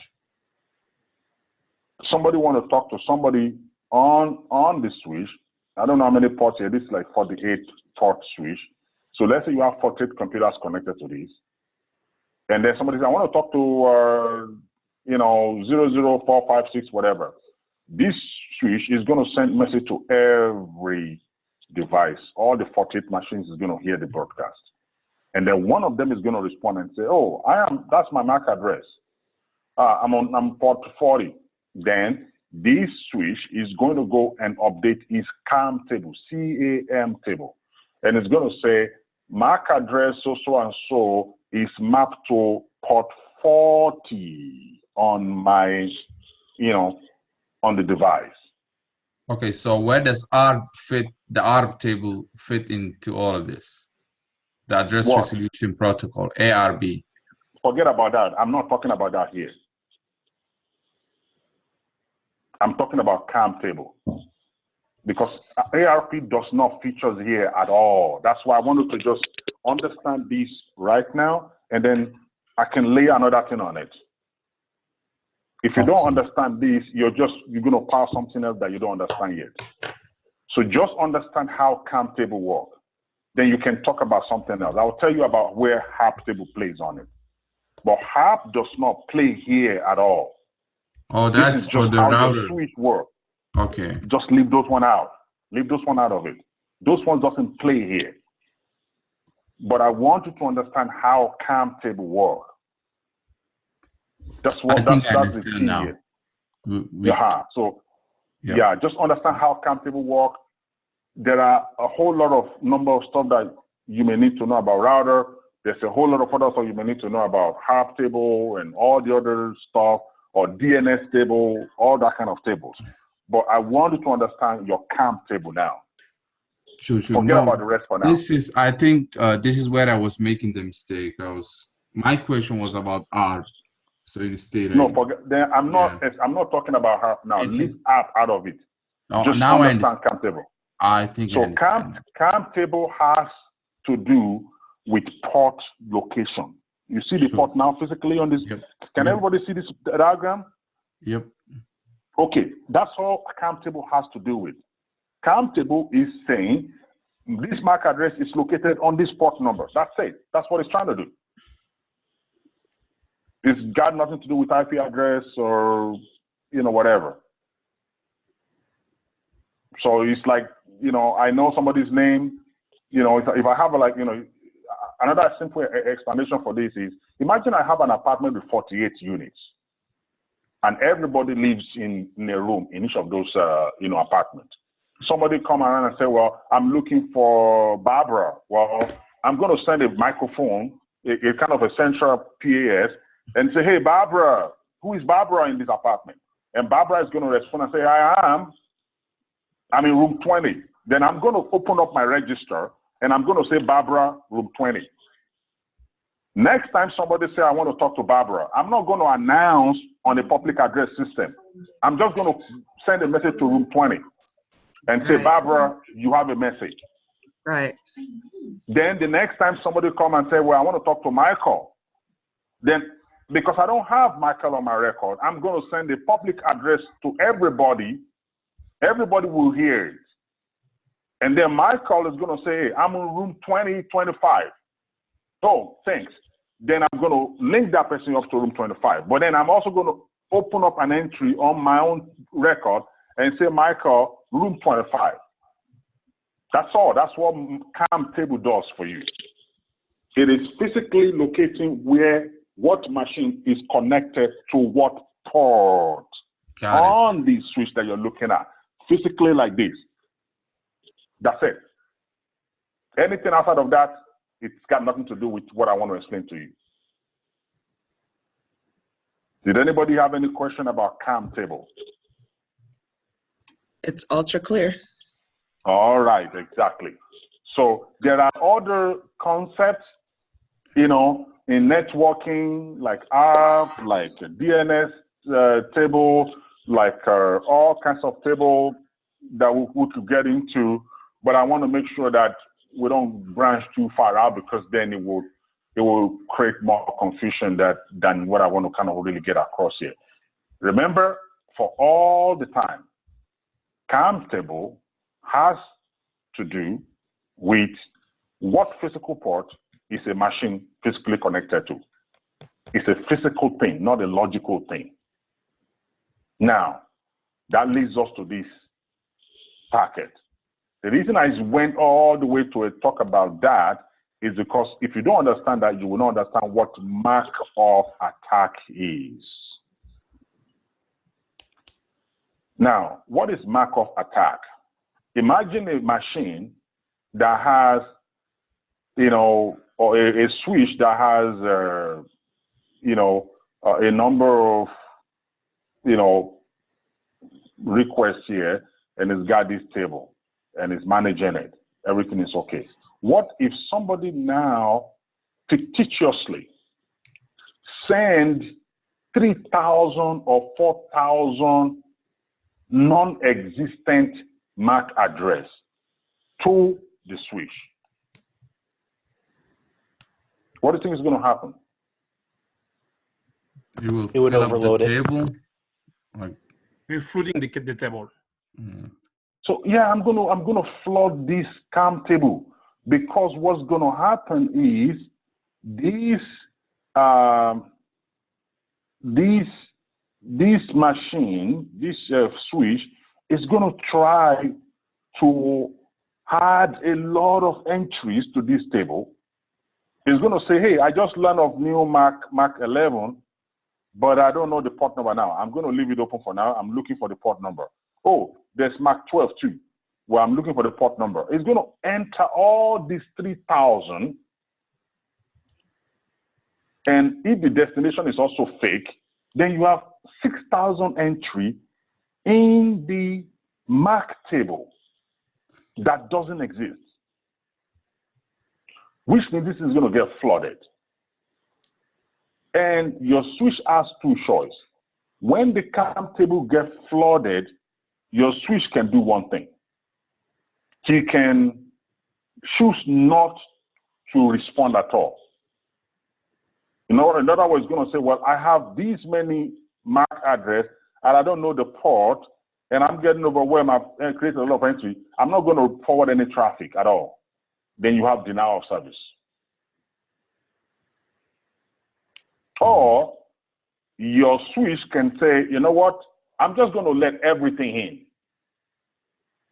Somebody want to talk to somebody on the switch. I don't know how many ports here. This is like 48 port switch. So let's say you have 48 computers connected to this. And then somebody says, I want to talk to 00456, whatever. This switch is going to send message to every device. All the 48 machines is going to hear the broadcast. And then one of them is going to respond and say, oh, that's my MAC address. I'm port 40. Then this switch is going to go and update its CAM table, CAM table. And it's going to say, MAC address so and so is mapped to port 40 on my, on the device. Okay, so where does the ARP table fit into all of this? The address What? resolution protocol, ARB. Forget about that. I'm not talking about that here. I'm talking about CAM table. Because ARP does not feature here at all. That's why I wanted to just understand this right now, and then I can lay another thing on it. If you don't understand this, you're going to pass something else that you don't understand yet. So just understand how CAM table works. Then you can talk about something else. I'll tell you about where HARP table plays on it. But HARP does not play here at all. Oh, that's for the router. The switch works. Okay. Just leave those one out. Leave those one out of it. Those ones doesn't play here. But I want you to understand how CAM table works. That's what that's the key now. here. So yeah, just understand how CAM table works. There are a whole lot of number of stuff that you may need to know about router. There's a whole lot of other stuff you may need to know about HARP table and all the other stuff, or DNS table, all that kind of tables. But I want you to understand your CAM table now. Forget about the rest for now. This is, I think, this is where I was making the mistake. My question was about ARP. So instead, no, forget. Then I'm not talking about HARP now. Leave ARP out of it. Just now understand CAM table. I think so. CAM table has to do with port location. You see the port now physically on this. Can everybody see this diagram? Yep. Okay, that's all CAM table has to do with. CAM table is saying this MAC address is located on this port number. That's it. That's what it's trying to do. It's got nothing to do with IP address or, whatever. So it's like, I know somebody's name, if I have another simple explanation for this is, imagine I have an apartment with 48 units and everybody lives in a room in each of those, apartments. Somebody come around and say, well, I'm looking for Barbara. Well, I'm going to send a microphone, a kind of a central PAS, and say, hey, Barbara, who is Barbara in this apartment? And Barbara is going to respond and say, I'm in room 20. Then I'm going to open up my register and I'm going to say, Barbara, room 20. Next time somebody say, I want to talk to Barbara, I'm not going to announce on a public address system. I'm just going to send a message to room 20 and say, Barbara, you have a message. Right. Then the next time somebody come and say, well, I want to talk to Michael, then because I don't have Michael on my record, I'm going to send a public address to everybody. Everybody will hear it. And then Michael is going to say, hey, I'm in room 2025. Oh, thanks. Then I'm going to link that person up to room 25. But then I'm also going to open up an entry on my own record and say, Michael, room 25. That's all. That's what CAM table does for you. It is physically locating what machine is connected to what port on the switch that you're looking at. Physically like this. That's it. Anything outside of that, it's got nothing to do with what I want to explain to you. Did anybody have any question about CAM table? It's ultra clear. All right, exactly. So there are other concepts, in networking, like ARP, like DNS table, like all kinds of table that we could get into. But I want to make sure that we don't branch too far out, because then it will create more confusion than what I want to kind of really get across here. Remember, for all the time, CAM table has to do with what physical port is a machine physically connected to. It's a physical thing, not a logical thing. Now, that leads us to this packet. The reason I went all the way to talk about that is because if you don't understand that, you will not understand what mark of attack is. Now, what is mark of attack? Imagine a machine that has, or a switch that has, a number of, requests here, and it's got this table and it's managing it. everything is okay. What if somebody now fictitiously send 3,000 or 4,000 non-existent MAC address to the switch? What do you think is going to happen? You will It would fill up the overload it. table. Like, We're flooding the table. So yeah, I'm gonna flood this CAM table, because what's gonna happen is this machine, this switch is gonna try to add a lot of entries to this table. It's gonna say, hey, I just learned of new Mac 11, but I don't know the port number now. I'm gonna leave it open for now. I'm looking for the port number. Oh, there's Mac 12 too, where I'm looking for the port number. It's going to enter all these 3,000. And if the destination is also fake, then you have 6,000 entry in the MAC table that doesn't exist, which means this is going to get flooded. And your switch has two choices. When the CAM table gets flooded, your switch can do one thing. He can choose not to respond at all. In other words, it's going to say, well, I have these many MAC address and I don't know the port, and I'm getting overwhelmed. I've created a lot of entry. I'm not going to forward any traffic at all. Then you have denial of service. Or your switch can say, you know what? I'm just going to let everything in.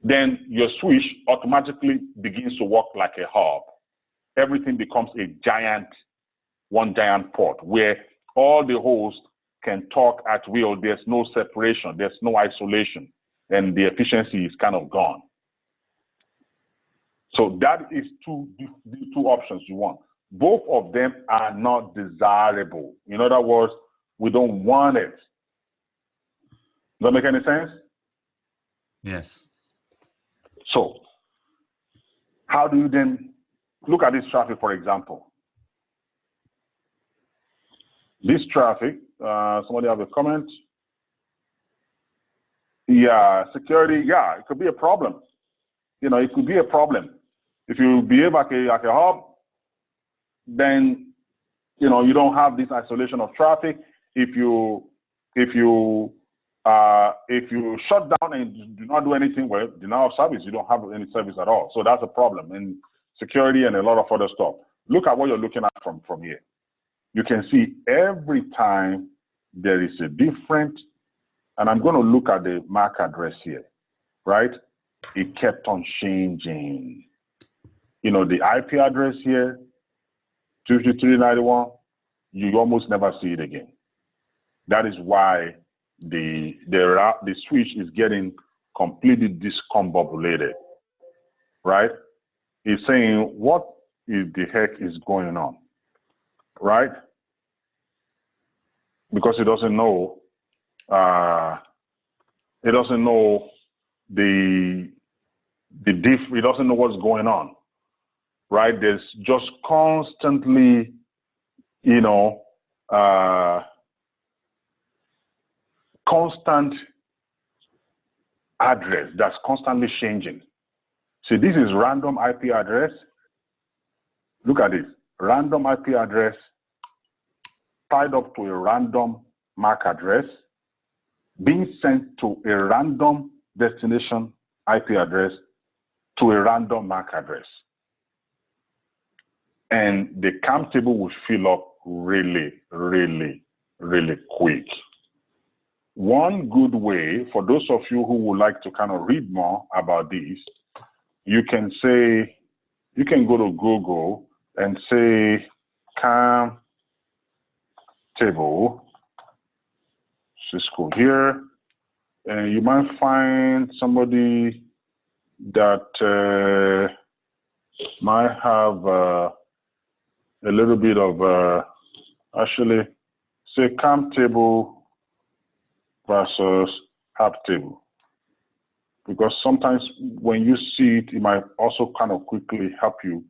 Then your switch automatically begins to work like a hub. Everything becomes one giant port where all the hosts can talk at will. There's no separation, there's no isolation, and the efficiency is kind of gone. So that is the two options you want. Both of them are not desirable. In other words, we don't want it. Does that make any sense? yes. So how do you then look at this traffic, for example? This traffic, somebody have a comment? Yeah, security, yeah, it could be a problem. You know, it could be a problem. If you behave like a hub, then, you know, you don't have this isolation of traffic. If you shut down and do not do anything, well, denial of service, you don't have any service at all. So that's a problem in security and a lot of other stuff. Look at what you're looking at from here. You can see every time there is a different, and I'm going to look at the MAC address here, right? It kept on changing. You know, the IP address here, 253.91, you almost never see it again. That is why the switch is getting completely discombobulated, right? It's saying, what the heck is going on, right? Because it doesn't know, it doesn't know it doesn't know what's going on, right? There's just constantly, you know, constant address that's constantly changing. See, this is random IP address. Look at this, random IP address tied up to a random MAC address, being sent to a random destination IP address to a random MAC address. And the CAM table will fill up really, really, really quick. One good way for those of you who would like to kind of read more about this, you can go to Google and say CAM table, Cisco here, and you might find somebody that might have a little bit of actually say CAM table versus app table. because sometimes when you see it, it might also kind of quickly help you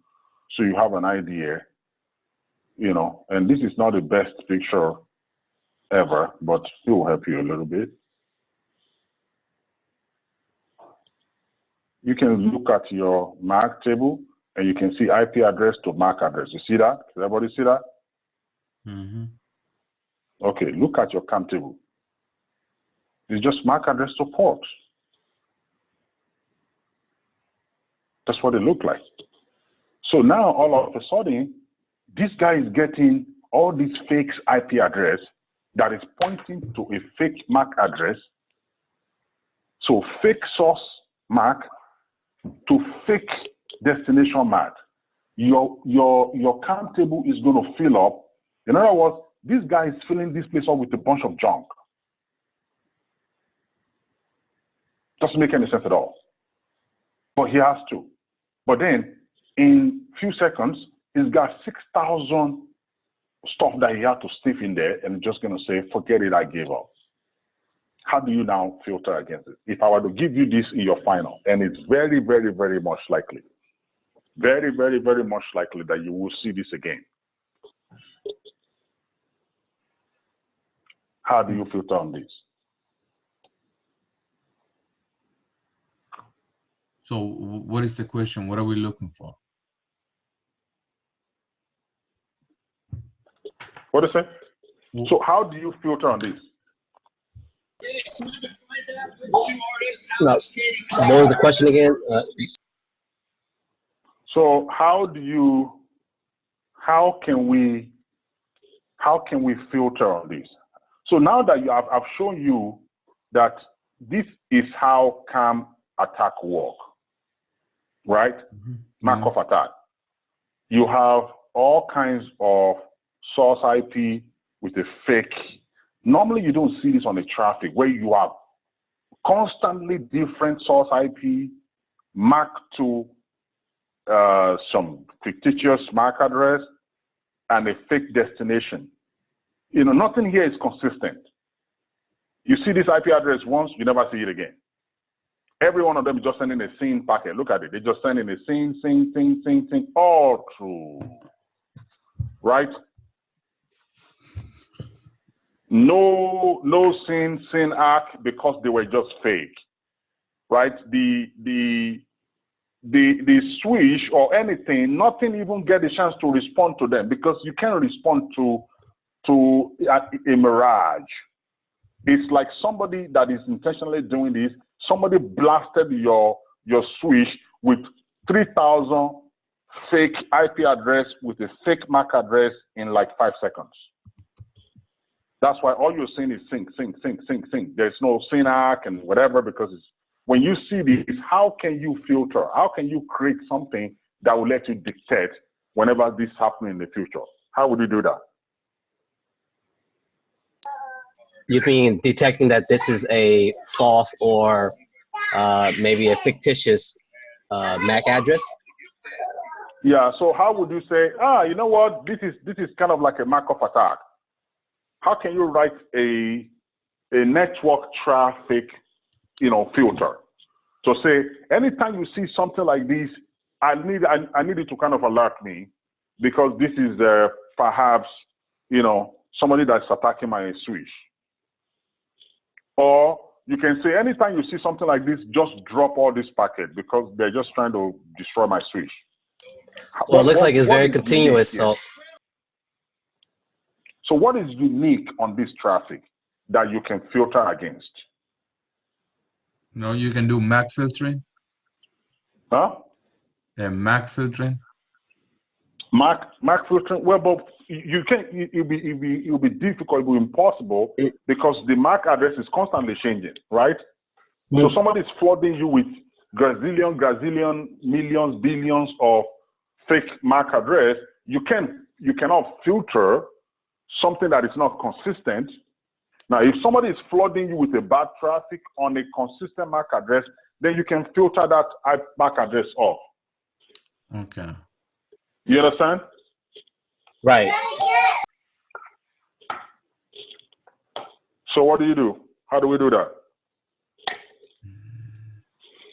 so you have an idea, you know, and this is not the best picture ever, but it will help you a little bit. You can look at your MAC table and you can see IP address to MAC address. You see that? Does everybody see that? Mm-hmm. Okay, look at your CAM table. It's just MAC address to port. That's what it looked like. So now all of a sudden, this guy is getting all these fake IP address that is pointing to a fake MAC address. So fake source MAC to fake destination MAC. Your CAM table is going to fill up. In other words, this guy is filling this place up with a bunch of junk. Doesn't make any sense at all. But he has to. But then, in a few seconds, he's got 6,000 stuff that he had to stiff in there, and just going to say, forget it, I gave up. How do you now filter against it? If I were to give you this in your final, and it's very, very, very much likely, very, very, very much likely that you will see this again. How do you filter on this? So what is the question? What are we looking for? What is it? So how do you filter on this? No. What was the question again? So how can we filter on this? So now that I've shown you that this is how CAM attack work, right? Mm-hmm. Markov attack. You have all kinds of source IP with a fake. Normally you don't see this on the traffic where you have constantly different source IP marked to some fictitious MAC address and a fake destination. You know, nothing here is consistent. You see this IP address once, you never see it again. Every one of them is just sending a scene packet. Look at it. They're just sending a scene, all through. Right? No scene arc because they were just fake. Right? The switch or anything, nothing even get a chance to respond to them because you can't respond to a mirage. It's like somebody that is intentionally doing this, somebody blasted your switch with 3,000 fake IP address with a fake MAC address in like 5 seconds. That's why all you're seeing is sync. There's no sync and whatever, because it's, when you see this, how can you filter? How can you create something that will let you dictate whenever this happens in the future? How would you do that? You mean detecting that this is a false or maybe a fictitious MAC address? Yeah. So how would you say, you know what? This is kind of like a Markov attack. How can you write a network traffic, filter? So say anytime you see something like this, I need it to kind of alert me, because this is perhaps somebody that's attacking my switch. Or you can say anytime you see something like this, just drop all this packet because they're just trying to destroy my switch. Well, it looks like it's very continuous. So what is unique on this traffic that you can filter against? No, you can do MAC filtering. Huh? Yeah, MAC filtering. MAC filtering. Well, but you can't. It'll be difficult. It'll be impossible because the MAC address is constantly changing, right? So somebody's flooding you with gazillion, millions, billions of fake MAC address. You cannot filter something that is not consistent. Now, if somebody is flooding you with a bad traffic on a consistent MAC address, then you can filter that MAC address off. Okay. You understand? right. So what do you do? How do we do that?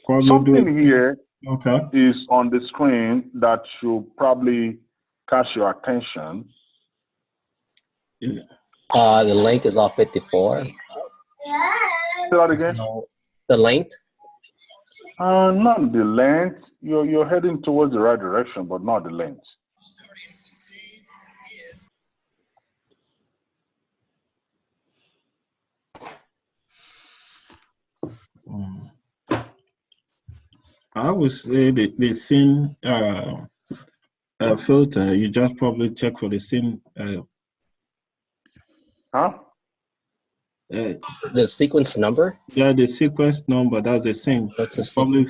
Something here Okay. is on the screen that should probably catch your attention. Yeah. The length is all 54. Say that again. So the length. Not the length. You're heading towards the right direction, but not the length. I would say the scene filter. You just probably check for the scene. Huh? The sequence number. Yeah, the sequence number. That's the same. What's the Probably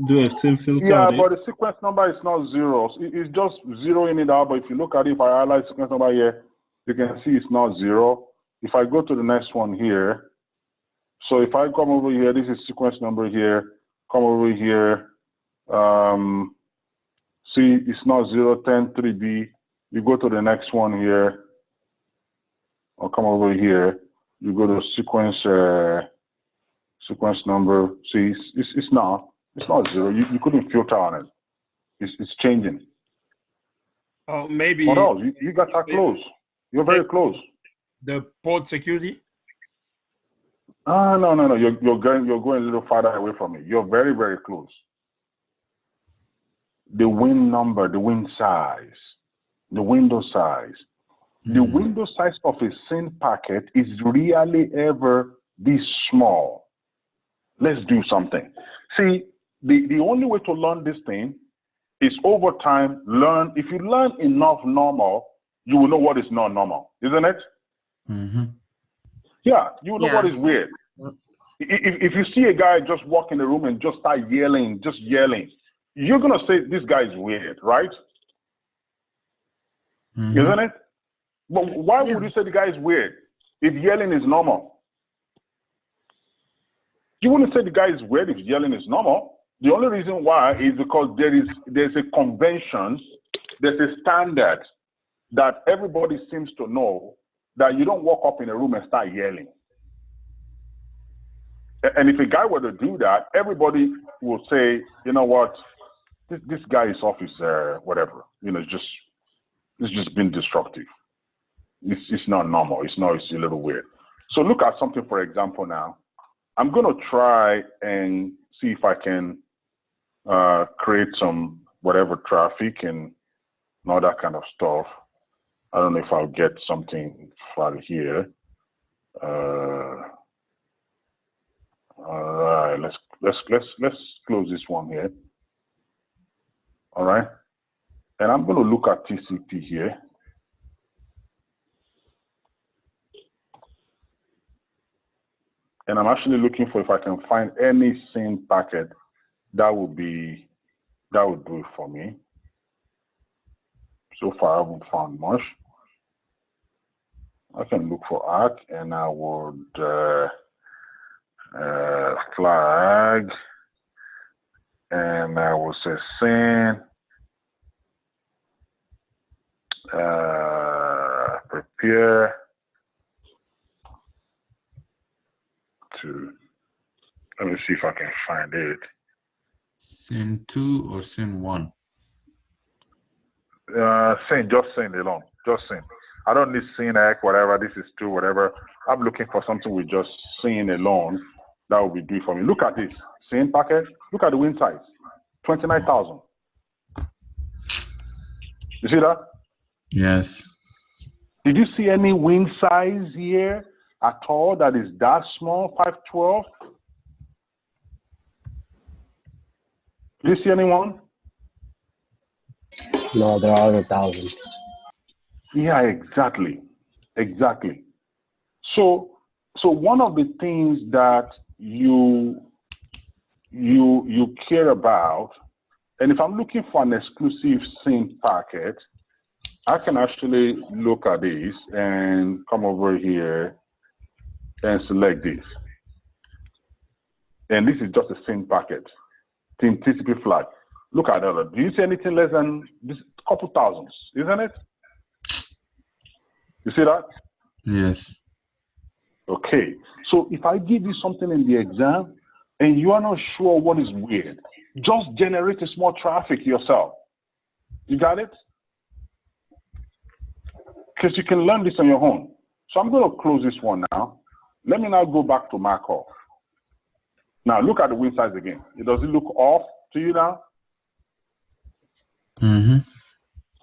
do a scene filter. Yeah, on it. but the sequence number is not zero. It's just zeroing it out. But if you look at it, if I highlight sequence number here, you can see it's not zero. If I go to the next one here, so if I come over here, this is sequence number here. Come over here. See, it's not 010 3B. You go to the next one here. Or come over here. You go to sequence number. See, it's not zero. You couldn't filter on it. It's changing. Oh, maybe. What else? You got that close. You're very close. The port security. No. You're going a little farther away from it. You're very, very close. The win number, the win size, the window size. The window size of a SYN packet is really ever this small. Let's do something. See, the only way to learn this thing is over time, learn. If you learn enough normal, you will know what is not normal, isn't it? Mm-hmm. Yeah, you will know what is weird. If you see a guy just walk in the room and just start yelling, you're going to say, this guy is weird, right? Mm-hmm. Isn't it? But why would you say the guy is weird if yelling is normal? You wouldn't say the guy is weird if yelling is normal. The only reason why is because there's a convention, there's a standard that everybody seems to know that you don't walk up in a room and start yelling. And if a guy were to do that, everybody will say, you know what, this guy is off his whatever. You know, it's just been destructive. It's not normal. It's a little weird. So look at something, for example, now. I'm going to try and see if I can create some whatever traffic and all that kind of stuff. I don't know if I'll get something far here. All right, let's close this one here. All right, and I'm going to look at TCP here. And I'm actually looking for if I can find any SYN packet that would do it for me. So far, I haven't found much. I can look for ARC, and I would flag, and I will say SYN, prepare to. Let me see if I can find it. SYN 2 or SYN 1? SYN, just SYN alone. Just SYN. I don't need SYN X, whatever. This is 2, whatever. I'm looking for something with just SYN alone. That will be good for me. Look at this SYN packet. Look at the win size, 29,000. You see that? Yes. Did you see any win size here at all that is that small, 512? Did you see anyone? No, there are 1,000. Yeah, exactly. So one of the things that you care about, and if I'm looking for an exclusive SYN packet, I can actually look at this and come over here and select this. And this is just a SYN packet, TCP flag. Look at that. Do you see anything less than this couple thousands, isn't it? You see that? Yes. Okay. So if I give you something in the exam and you are not sure what is weird, just generate a small traffic yourself. You got it? Because you can learn this on your own. So I'm going to close this one now. Let me now go back to Markov. Now look at the win size again. Does it look off to you now? Mm-hmm.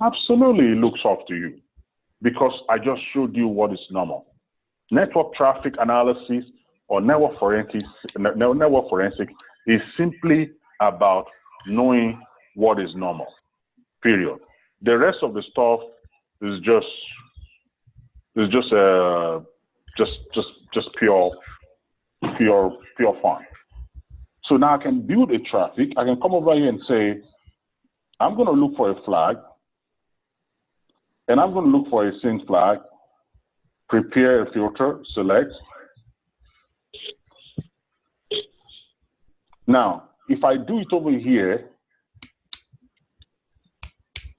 Absolutely, it looks off to you because I just showed you what is normal. Network traffic analysis or network forensics is simply about knowing what is normal. Period. The rest of the stuff is just pure fun. So now I can build a traffic. I can come over here and say, I'm going to look for a flag, and I'm going to look for a sync flag, prepare a filter, select. Now, if I do it over here,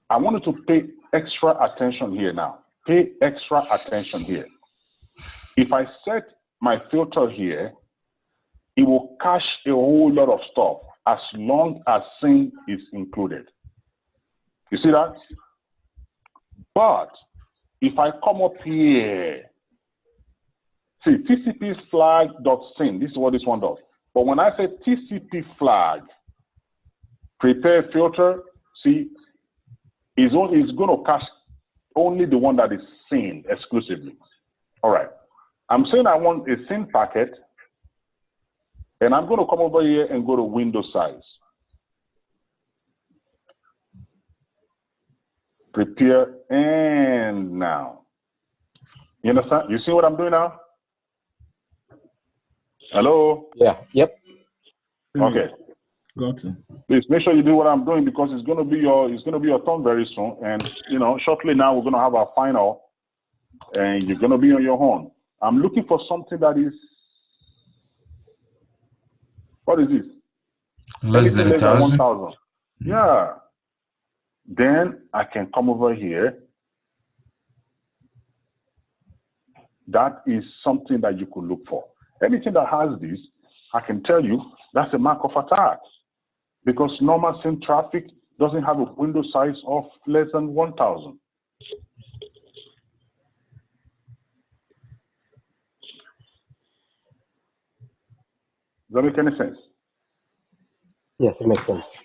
I wanted to pay extra attention here now. Pay extra attention here. If I set my filter here, it will cache a whole lot of stuff as long as sync is included. You see that? But if I come up here, see TCP flag.sync, this is what this one does. But when I say TCP flag, prepare filter, see, it's going to cache only the one that is synced exclusively. All right. I'm saying I want a sync packet, and I'm going to come over here and go to window size. Prepare, and now. You understand? You see what I'm doing now? Hello? Yeah. Yep. Okay. Got it. Please make sure you do what I'm doing because it's going to be your turn very soon. And shortly now we're going to have our final, and you're going to be on your own. I'm looking for something that is, what is this? Less than 1,000. 1,000. Yeah. Then I can come over here. That is something that you could look for. Anything that has this, I can tell you that's a Markov attack because normal sync traffic doesn't have a window size of less than 1,000. Does that make any sense? Yes, it makes sense.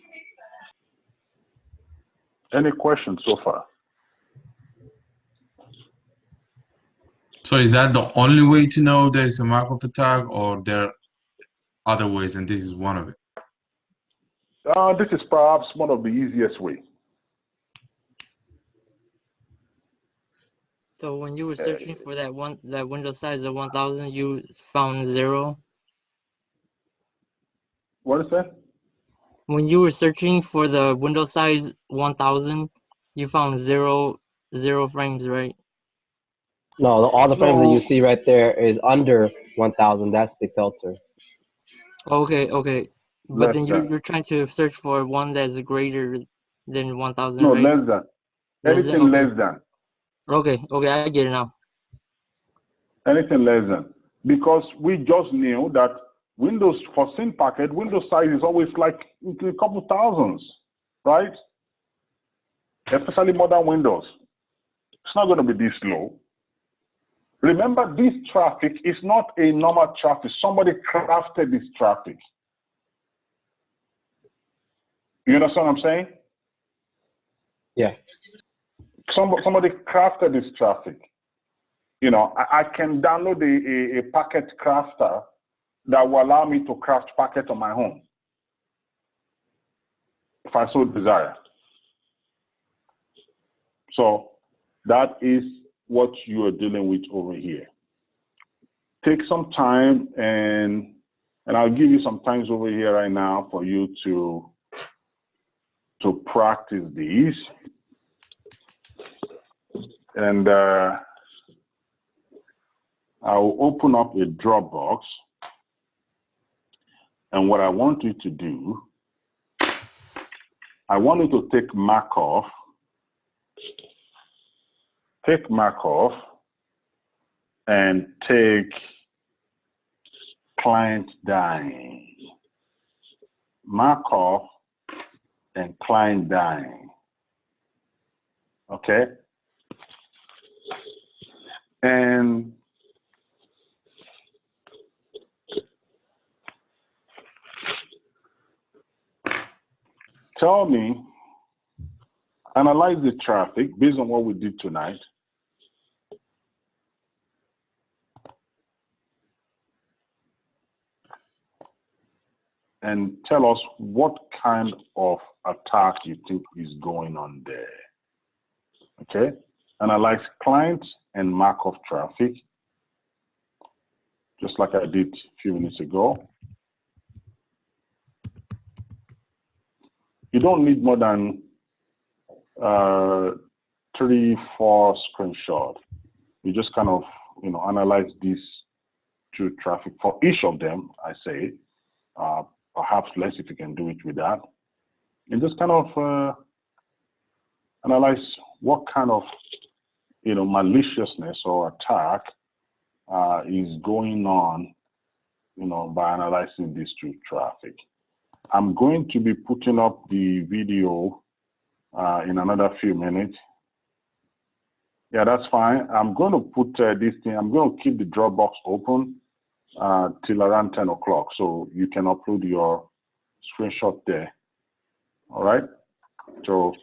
Any questions so far? So is that the only way to know there is a Markov attack, or there are other ways, and this is one of it? This is perhaps one of the easiest ways. So when you were searching for that window size of 1,000, you found 0. What is that? When you were searching for the window size 1,000, you found zero frames, right? No, all the frames that you see right there is under 1,000. That's the filter. Okay. But then you're trying to search for one that's greater than 1,000, No, right? less than. Anything less than. Okay, I get it now. Anything less than. Because we just knew that Windows, for sync packet, Windows size is always like a couple thousands, right? Especially modern Windows. It's not going to be this low. Remember, this traffic is not a normal traffic. Somebody crafted this traffic. You understand what I'm saying? Yeah. Somebody crafted this traffic. I can download a packet crafter that will allow me to craft packet on my own, if I so desire. So that is what you are dealing with over here. Take some time, and I'll give you some times over here right now for you to practice these. And I'll open up a Dropbox. And what I want you to do, I want you to take Markov, and take client dying. Markov, and client dying. Okay? And tell me, analyze the traffic based on what we did tonight. And tell us what kind of attack you think is going on there. Okay? Analyze clients and Markov traffic, just like I did a few minutes ago. You don't need more than 3-4 screenshots. You just kind of, analyze these two traffic for each of them, I say. Perhaps less if you can do it with that. And just kind of analyze what kind of, maliciousness or attack is going on, by analyzing these two traffic. I'm going to be putting up the video in another few minutes. Yeah, that's fine. I'm going to put this thing, I'm going to keep the Dropbox open till around 10 o'clock, so you can upload your screenshot there. All right. So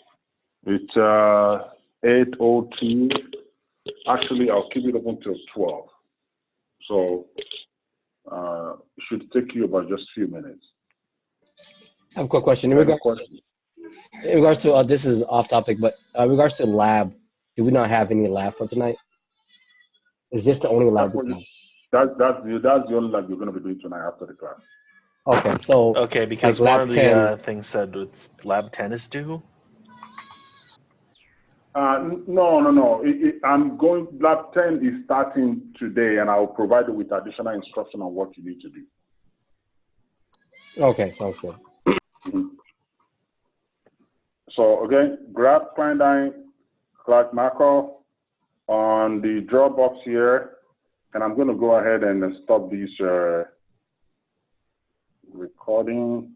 it's 8:02. Actually, I'll keep it open till 12. So it should take you about just a few minutes. I have a quick question. In regards to this is off topic, but in regards to lab, do we not have any lab for tonight? Is this the only lab? That's the only lab you're going to be doing tonight after the class. Okay, so okay, because like one of the things said with lab 10 is due. No. I'm going. Lab 10 is starting today, and I'll provide you with additional instruction on what you need to do. Okay, sounds good. So again, grab client dying, Clark Markov on the Dropbox here, and I'm going to go ahead and stop this recording.